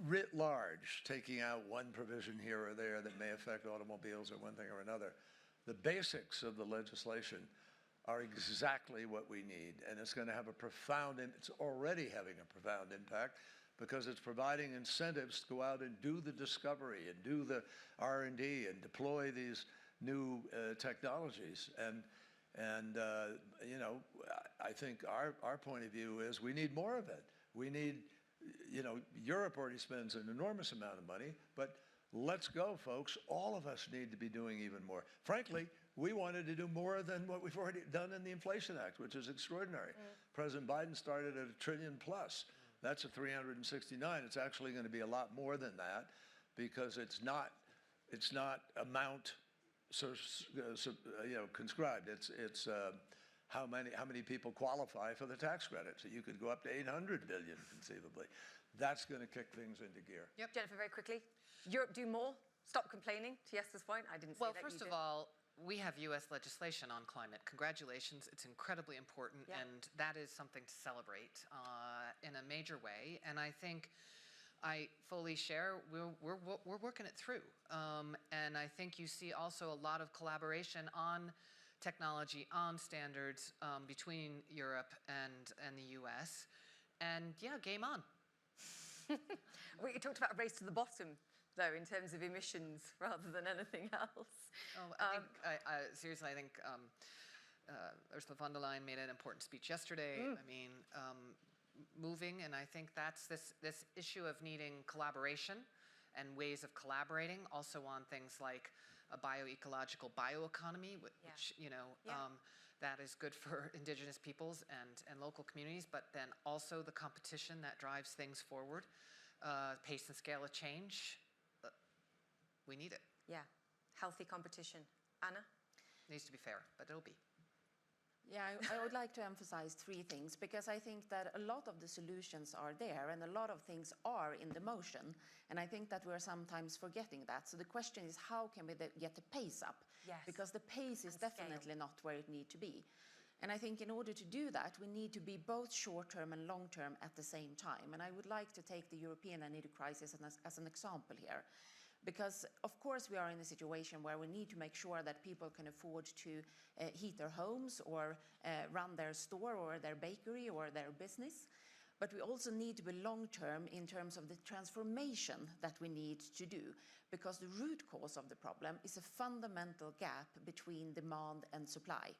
writ large, taking out one provision here or there that may affect automobiles or one thing or another, the basics of the legislation are exactly what we need, and it's going to have a profound, it's already having a profound impact, because it's providing incentives to go out and do the discovery and do the R&D and deploy these new technologies. And I think our point of view is we need more of it. We need, Europe already spends an enormous amount of money, but let's go, folks. All of us need to be doing even more. Frankly, we wanted to do more than what we've already done in the Inflation Act, which is extraordinary. President Biden started at $1 trillion plus. That's a 369. It's actually going to be a lot more than that because it's not amount conscribed. It's how many people qualify for the tax credit. So you could go up to 800 billion conceivably. That's going to kick things into gear. Yep. Jennifer, very quickly. Europe do more. Stop complaining. To Jesper's point, I didn't say Well, that. first of all, we have U.S. legislation on climate. Congratulations. It's incredibly important, and that is something to celebrate in a major way. And I think I fully share, we're working it through. And I think you see also a lot of collaboration on technology, on standards between Europe and the U.S. And yeah, game on. We talked about a race to the bottom, though, in terms of emissions rather than anything else. Oh, I think, seriously, I think Ursula von der Leyen made an important speech yesterday. I mean, moving, and I think that's this issue of needing collaboration and ways of collaborating, also on things like a bioecological bioeconomy, which, that is good for indigenous peoples and local communities, but then also the competition that drives things forward, pace and scale of change. We need it. Yeah, healthy competition. Anna? Needs to be fair, but it'll be. Yeah, I would like to emphasize three things, because I think that a lot of the solutions are there and a lot of things are in the motion. And I think that we're sometimes forgetting that. So the question is, how can we get the pace up? Yes. Because the pace is definitely not where it needs to be. And I think in order to do that, we need to be both short-term and long-term at the same time. And I would like to take the European energy crisis as an example here. Because, of course, we are in a situation where we need to make sure that people can afford to heat their homes or run their store or their bakery or their business. But we also need to be long-term in terms of the transformation that we need to do. Because the root cause of the problem is a fundamental gap between demand and supply.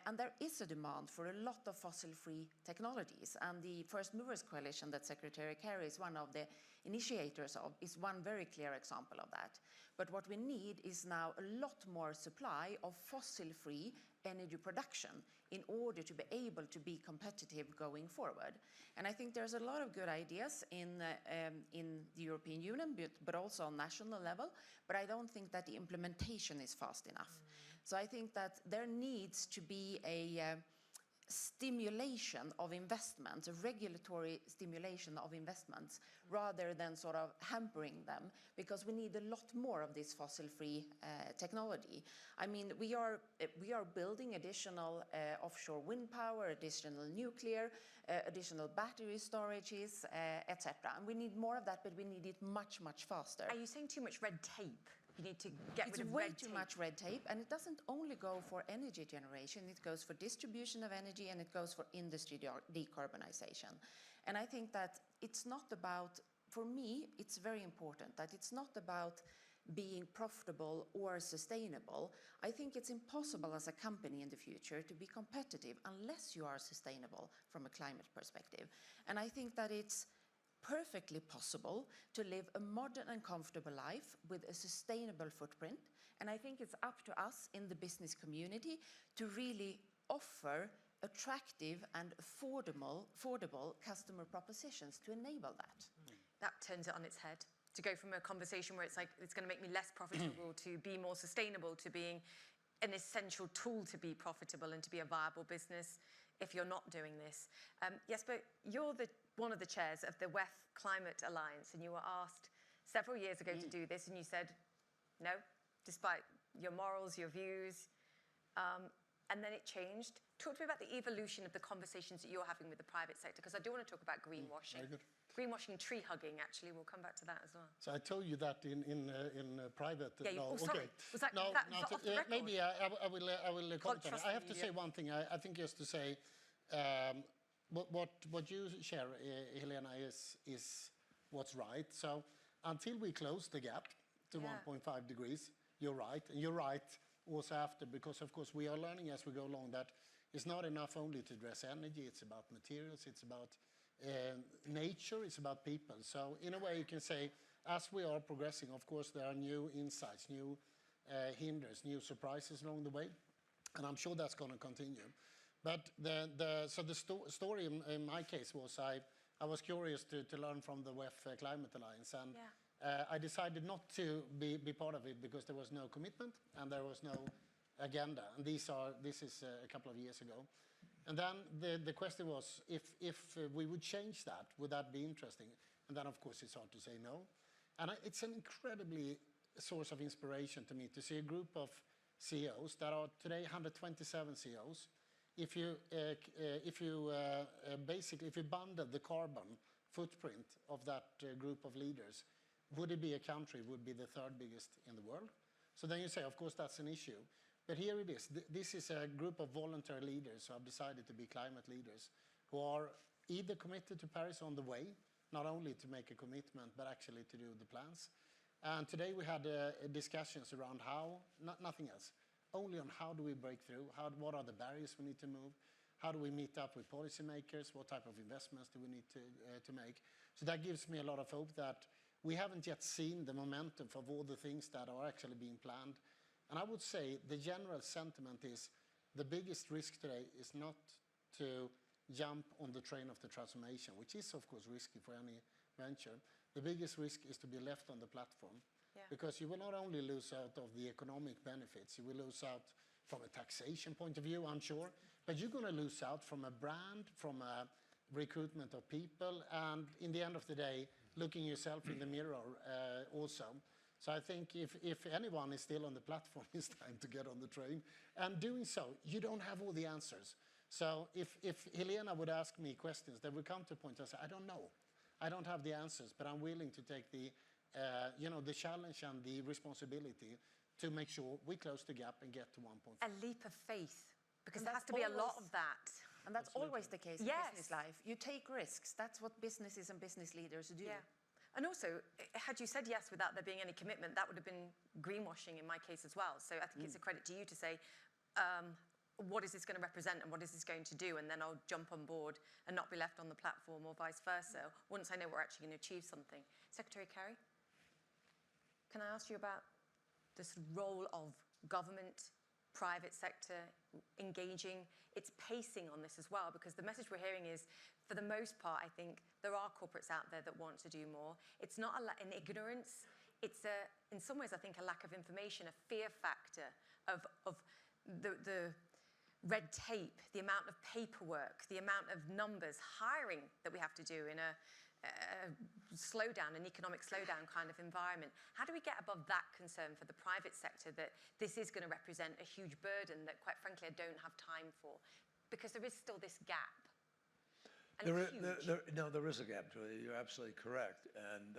And there is a demand for a lot of fossil-free technologies. And the First Movers Coalition that Secretary Kerry is one of the initiators of is one very clear example of that. But what we need is now a lot more supply of fossil-free energy production in order to be able to be competitive going forward. And I think there's a lot of good ideas in the European Union, but also on national level. But I don't think that the implementation is fast enough. So I think that there needs to be a stimulation of investments, a regulatory stimulation of investments, rather than sort of hampering them, because we need a lot more of this fossil-free technology. I mean, we are building additional offshore wind power, additional nuclear, additional battery storages, etc. And we need more of that, but we need it much, much faster. Are you saying too much red tape? You need to get rid of red tape. It's way too much red tape, and it doesn't only go for energy generation, it goes for distribution of energy, and it goes for industry decarbonization. And I think that it's not about, for me, it's very important that it's not about being profitable or sustainable. I think it's impossible as a company in the future to be competitive unless you are sustainable from a climate perspective. And I think that it's perfectly possible to live a modern and comfortable life with a sustainable footprint. And I think it's up to us in the business community to really offer attractive and affordable customer propositions to enable that. That turns it on its head. To go from a conversation where it's like, it's going to make me less profitable to be more sustainable, to being an essential tool to be profitable and to be a viable business if you're not doing this. Jesper, you're one of the chairs of the WEF Climate Alliance, and you were asked several years ago to do this, and you said no, despite your morals, your views, and then it changed. Talk to me about the evolution of the conversations that you're having with the private sector, because I do want to talk about greenwashing. Very good. Greenwashing, tree hugging, actually. We'll come back to that as well. So I told you that in private. Yeah, no, sorry. okay. Was that, no, that off the record? maybe I will comment on it. I have to say one thing. I think just to say, what you share, Helena, is what's right. So until we close the gap to 1.5 degrees, you're right. And you're right also after, because of course we are learning as we go along that it's not enough only to address energy, it's about materials, it's about nature, it's about people. So in a way you can say, as we are progressing, of course, there are new insights, new hinders, new surprises along the way, and I'm sure that's going to continue. But the story in my case was I was curious to learn from the WEF Climate Alliance, and I decided not to be part of it because there was no commitment and there was no agenda. And this is a couple of years ago. And then the question was, if we would change that, would that be interesting? And then, of course, it's hard to say no. And it's an incredibly source of inspiration to me to see a group of CEOs that are today 127 CEOs. If you bundle the carbon footprint of that group of leaders, would it be a country would be the third biggest in the world? So then you say, of course, that's an issue. But here it is. This is a group of voluntary leaders who have decided to be climate leaders, who are either committed to Paris on the way, not only to make a commitment, but actually to do the plans. And today we had discussions around how, nothing else, only on how do we break through, what are the barriers we need to move, how do we meet up with policymakers, what type of investments do we need to make. So that gives me a lot of hope that we haven't yet seen the momentum of all the things that are actually being planned. And I would say the general sentiment is the biggest risk today is not to jump on the train of the transformation, which is, of course, risky for any venture. The biggest risk is to be left on the platform, because you will not only lose out of the economic benefits, you will lose out from a taxation point of view, I'm sure, but you're going to lose out from a brand, from a recruitment of people, and in the end of the day, looking yourself in the mirror also. So I think if anyone is still on the platform, it's time to get on the train. And doing so, you don't have all the answers. So if Helena would ask me questions, there would come to a point I say, I don't know. I don't have the answers, but I'm willing to take the challenge and the responsibility to make sure we close the gap and get to 1.5. A leap of faith, because there has to be a lot of that. And that's always the case in business life. You take risks. That's what businesses and business leaders do. Yeah. And also, had you said yes without there being any commitment, that would have been greenwashing in my case as well. So I think it's a credit to you to say, what is this going to represent and what is this going to do? And then I'll jump on board and not be left on the platform or vice versa, once I know we're actually going to achieve something. Secretary Kerry, can I ask you about this role of government, private sector, engaging, its pacing on this as well? Because the message we're hearing is, for the most part, I think there are corporates out there that want to do more. It's not an ignorance. It's in some ways, I think, a lack of information, a fear factor of the red tape, the amount of paperwork, the amount of numbers, hiring that we have to do in a slowdown, an economic slowdown kind of environment. How do we get above that concern for the private sector that this is going to represent a huge burden that, quite frankly, I don't have time for? Because there is still this gap. And there is a gap, Julia. You're absolutely correct. And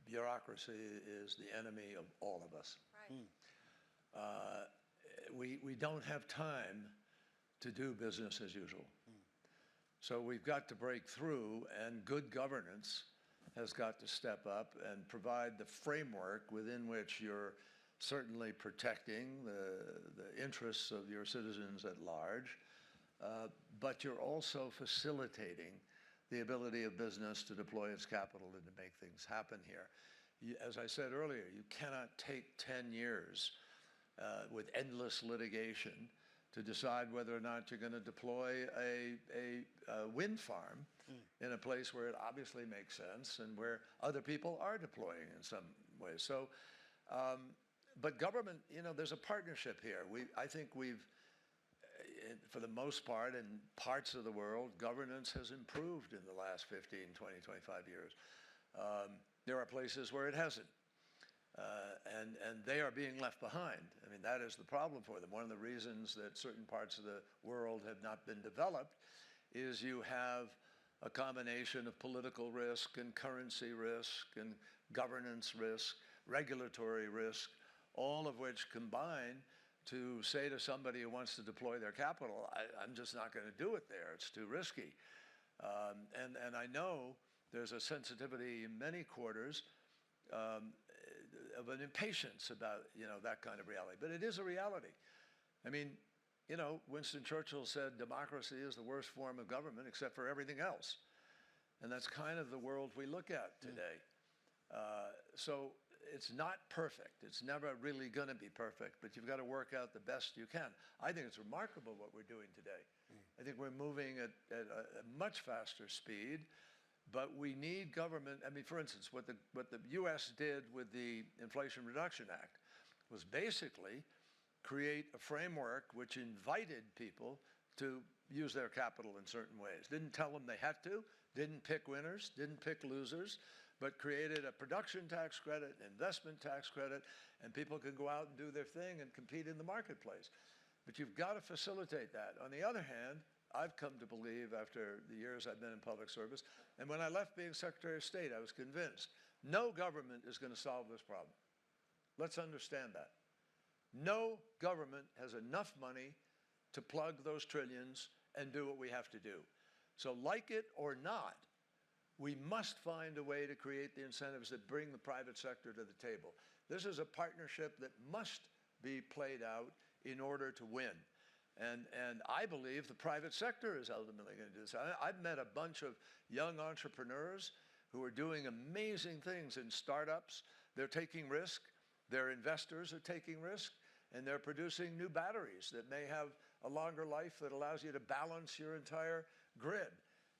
bureaucracy is the enemy of all of us. Right. We don't have time to do business as usual. So we've got to break through, and good governance has got to step up and provide the framework within which you're certainly protecting the interests of your citizens at large, but you're also facilitating the ability of business to deploy its capital and to make things happen here. As I said earlier, you cannot take 10 years with endless litigation to decide whether or not you're going to deploy a wind farm in a place where it obviously makes sense and where other people are deploying in some ways. So, but government, there's a partnership here. I think we've, for the most part, in parts of the world, governance has improved in the last 15, 20, 25 years. There are places where it hasn't. And they are being left behind. I mean, that is the problem for them. One of the reasons that certain parts of the world have not been developed is you have a combination of political risk and currency risk and governance risk, regulatory risk, all of which combine to say to somebody who wants to deploy their capital, I'm just not going to do it there. It's too risky. And I know there's a sensitivity in many quarters of an impatience about, that kind of reality. But it is a reality. I mean, Winston Churchill said democracy is the worst form of government except for everything else. And that's kind of the world we look at today. So it's not perfect. It's never really going to be perfect, but you've got to work out the best you can. I think it's remarkable what we're doing today. I think we're moving at a much faster speed, but we need government. I mean, for instance, what the U.S. did with the Inflation Reduction Act was basically create a framework which invited people to use their capital in certain ways. Didn't tell them they had to, didn't pick winners, didn't pick losers, but created a production tax credit, an investment tax credit, and people can go out and do their thing and compete in the marketplace. But you've got to facilitate that. On the other hand, I've come to believe after the years I've been in public service, and when I left being Secretary of State, I was convinced no government is going to solve this problem. Let's understand that. No government has enough money to plug those trillions and do what we have to do. So like it or not, we must find a way to create the incentives that bring the private sector to the table. This is a partnership that must be played out in order to win. And I believe the private sector is ultimately going to do this. I've met a bunch of young entrepreneurs who are doing amazing things in startups. They're taking risk. Their investors are taking risk. And they're producing new batteries that may have a longer life that allows you to balance your entire grid.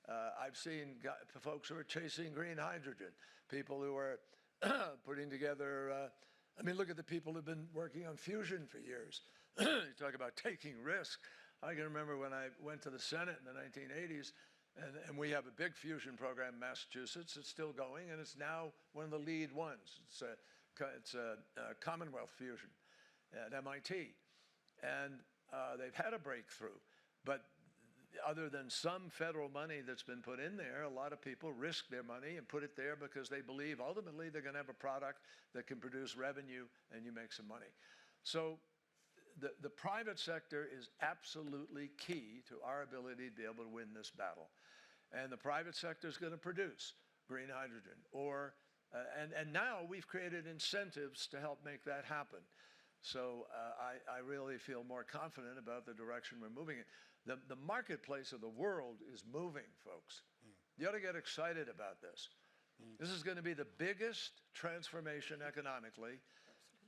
I've seen folks who are chasing green hydrogen, people who are putting together, I mean, look at the people who've been working on fusion for years. You talk about taking risk. I can remember when I went to the Senate in the 1980s, and we have a big fusion program in Massachusetts. It's still going, and it's now one of the lead ones. It's a Commonwealth fusion at MIT. And they've had a breakthrough. But other than some federal money that's been put in there, a lot of people risk their money and put it there because they believe ultimately they're going to have a product that can produce revenue and you make some money. So the private sector is absolutely key to our ability to be able to win this battle. And the private sector is going to produce green hydrogen. And now we've created incentives to help make that happen. So I really feel more confident about the direction we're moving in. The marketplace of the world is moving, folks. You ought to get excited about this. This is going to be the biggest transformation economically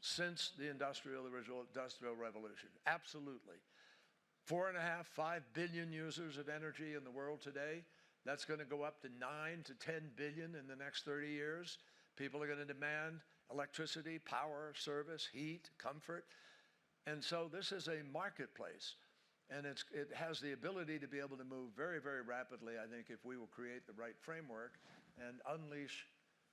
since the industrial revolution. Absolutely. 4.5, 5 billion users of energy in the world today. That's going to go up to 9 to 10 billion in the next 30 years. People are going to demand electricity, power, service, heat, comfort. And so this is a marketplace. And it has the ability to be able to move very, very rapidly, I think, if we will create the right framework and unleash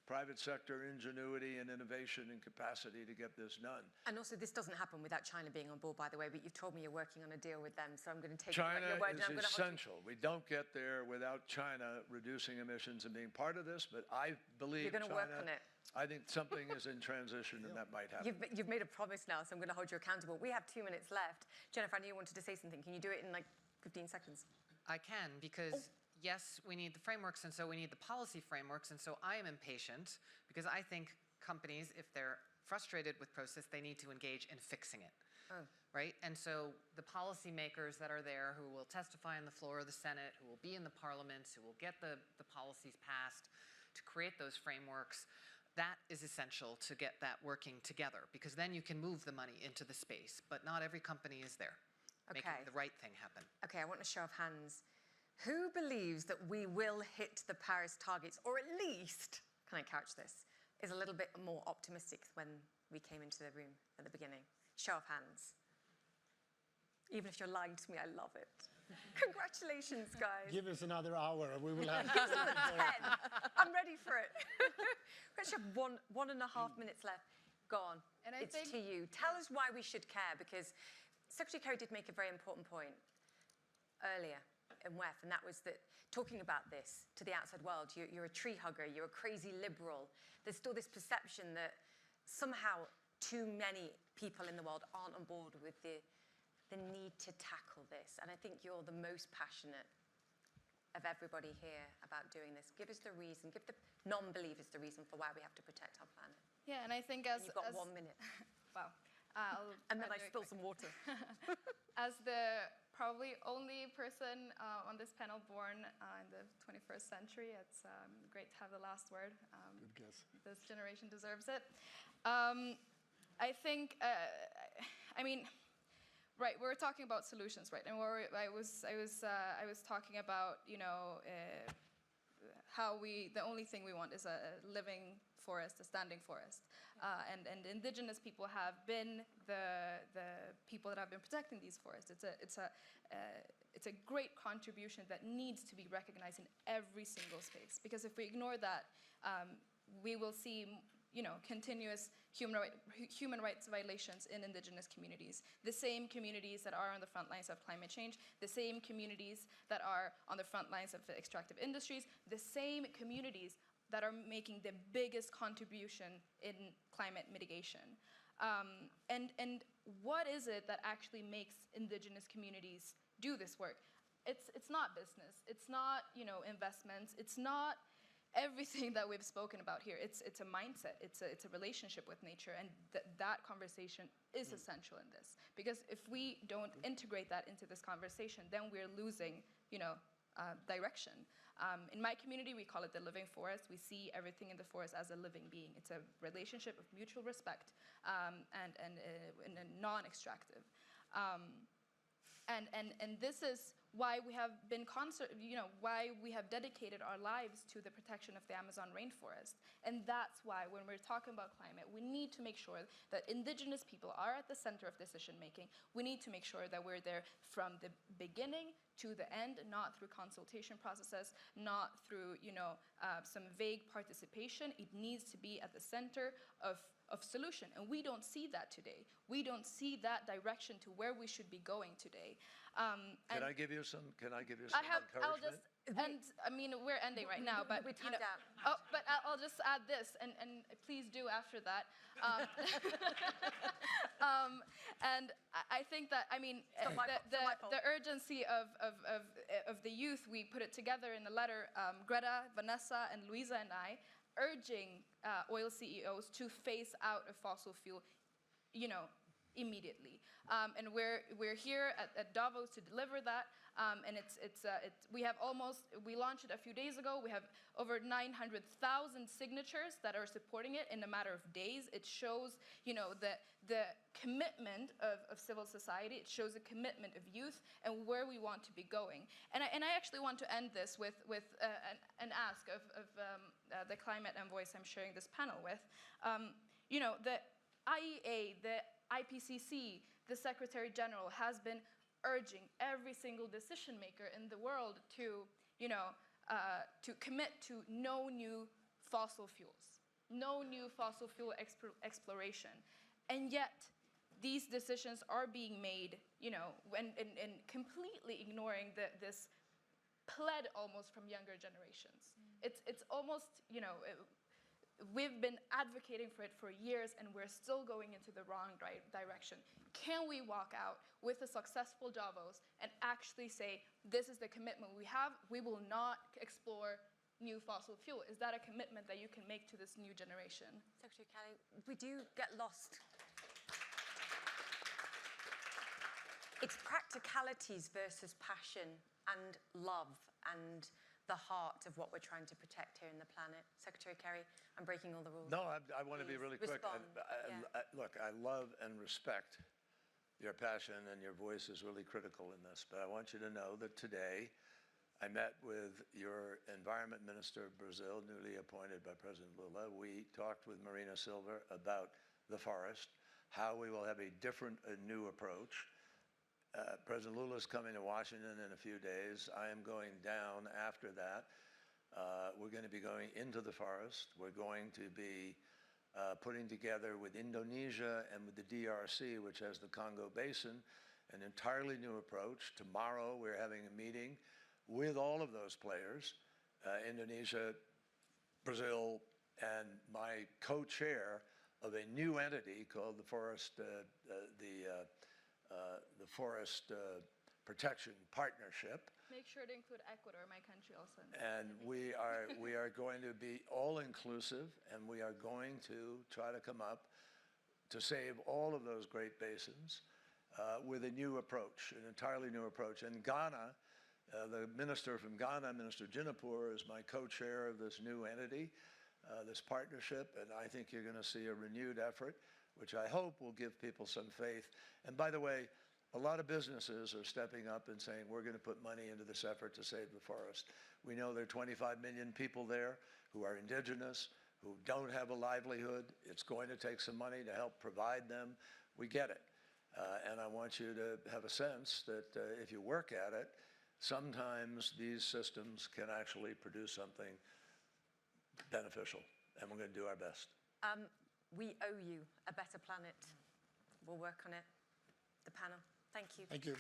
private sector ingenuity and innovation and capacity to get this done. And also, this doesn't happen without China being on board, by the way, but you've told me you're working on a deal with them, so I'm going to take your word. China is essential. We don't get there without China reducing emissions and being part of this, but I believe you're going to work on it. I think something is in transition and that might happen. You've made a promise now, so I'm going to hold you accountable. We have 2 minutes left. Jennifer, I knew you wanted to say something. Can you do it in like 15 seconds? I can, because yes, we need the frameworks, and so we need the policy frameworks, and so I am impatient, because I think companies, if they're frustrated with process, they need to engage in fixing it, right? And so the policymakers that are there who will testify on the floor of the Senate, who will be in the parliaments, who will get the policies passed to create those frameworks, that is essential to get that working together, because then you can move the money into the space, but not every company is there making the right thing happen. Okay, I want a show of hands. Who believes that we will hit the Paris targets, or at least, can I couch this, is a little bit more optimistic when we came into the room at the beginning? Show of hands. Even if you're lying to me, I love it. Congratulations, guys. Give us another hour and we will have... Give us another 10. I'm ready for it. We actually have 1.5 minutes left. Go on. And I it's think, to you. Tell us why we should care, because Secretary Kerry did make a very important point earlier in WEF, and that was that talking about this to the outside world, you're a tree hugger, you're a crazy liberal. There's still this perception that somehow too many people in the world aren't on board with the need to tackle this. And I think you're the most passionate of everybody here about doing this. Give us the reason, give the non-believers the reason for why we have to protect our planet. Yeah, and I think as... And you've got 1 minute. Wow. And then I spill some water. As the probably only person on this panel born in the 21st century. It's great to have the last word. Good guess. This generation deserves it. I think, I mean, right, we're talking about solutions, right? And I was talking about, you know, how the only thing we want is a living forest, a standing forest. And indigenous people have been the people that have been protecting these forests. It's a great contribution that needs to be recognized in every single space. Because if we ignore that, we will see, you know, continuous human rights violations in indigenous communities. The same communities that are on the front lines of climate change, the same communities that are on the front lines of extractive industries, the same communities that are making the biggest contribution in climate mitigation. And what is it that actually makes indigenous communities do this work? It's not business, it's not, you know, investments, it's not everything that we've spoken about here. It's a mindset, it's a relationship with nature, and that conversation is essential in this. Because if we don't integrate that into this conversation, then we're losing, you know, direction. In my community, we call it the living forest. We see everything in the forest as a living being. It's a relationship of mutual respect and non-extractive. And this is why we have been why we have dedicated our lives to the protection of the Amazon rainforest. And that's why when we're talking about climate, we need to make sure that indigenous people are at the center of decision making. We need to make sure that we're there from the beginning to the end, not through consultation processes, not through, you know, some vague participation. It needs to be at the center of solution, and we don't see that today. We don't see that direction to where we should be going today. Can I give you some encouragement? I mean, we're ending right now, but we you know, oh, but I'll just add this, and please do after that. And I think that, I mean, the urgency of the youth, we put it together in a letter, Greta, Vanessa, and Louisa and I, urging oil CEOs to phase out of fossil fuel, you know, immediately. And we're here at Davos to deliver that. And we launched it a few days ago. We have over 900,000 signatures that are supporting it in a matter of days. It shows, you know, the commitment of civil society. It shows the commitment of youth and where we want to be going. And I actually want to end this with an ask of the climate envoys I'm sharing this panel with. You know, the IEA, the IPCC, the Secretary General has been urging every single decision maker in the world to, you know, to commit to no new fossil fuels, no new fossil fuel exploration. And yet, these decisions are being made, you know, and completely ignoring this pled almost from younger generations. It's almost, you know, we've been advocating for it for years, and we're still going into the wrong direction. Can we walk out with a successful Davos and actually say, this is the commitment we have, we will not explore new fossil fuel? Is that a commitment that you can make to this new generation? Secretary Kelly, we do get lost. It's practicalities versus passion and love and the heart of what we're trying to protect here in the planet. Secretary Kerry, I'm breaking all the rules. No, I want to be really quick. Look, I love and respect your passion, and your voice is really critical in this. But I want you to know that today I met with your Environment Minister of Brazil, newly appointed by President Lula. We talked with Marina Silva about the forest, how we will have a different, a new approach. President Lula is coming to Washington in a few days. I am going down after that. We're going to be going into the forest. We're going to be putting together with Indonesia and with the DRC, which has the Congo Basin, an entirely new approach. Tomorrow we're having a meeting with all of those players, Indonesia, Brazil, and my co-chair of a new entity called the Forest Protection Partnership. Make sure to include Ecuador, my country, also. And we are going to be all-inclusive, and we are going to try to come up to save all of those great basins. with a new approach, an entirely new approach. And Ghana, the minister from Ghana, Minister Jinapur, is my co-chair of this new entity, this partnership, and I think you're going to see a renewed effort, which I hope will give people some faith. And by the way, a lot of businesses are stepping up and saying, we're going to put money into this effort to save the forest. We know there are 25 million people there who are indigenous, who don't have a livelihood. It's going to take some money to help provide them. We get it. And I want you to have a sense that if you work at it, sometimes these systems can actually produce something beneficial, and we're going to do our best. We owe you a better planet. We'll work on it. The panel. Thank you. Thank you.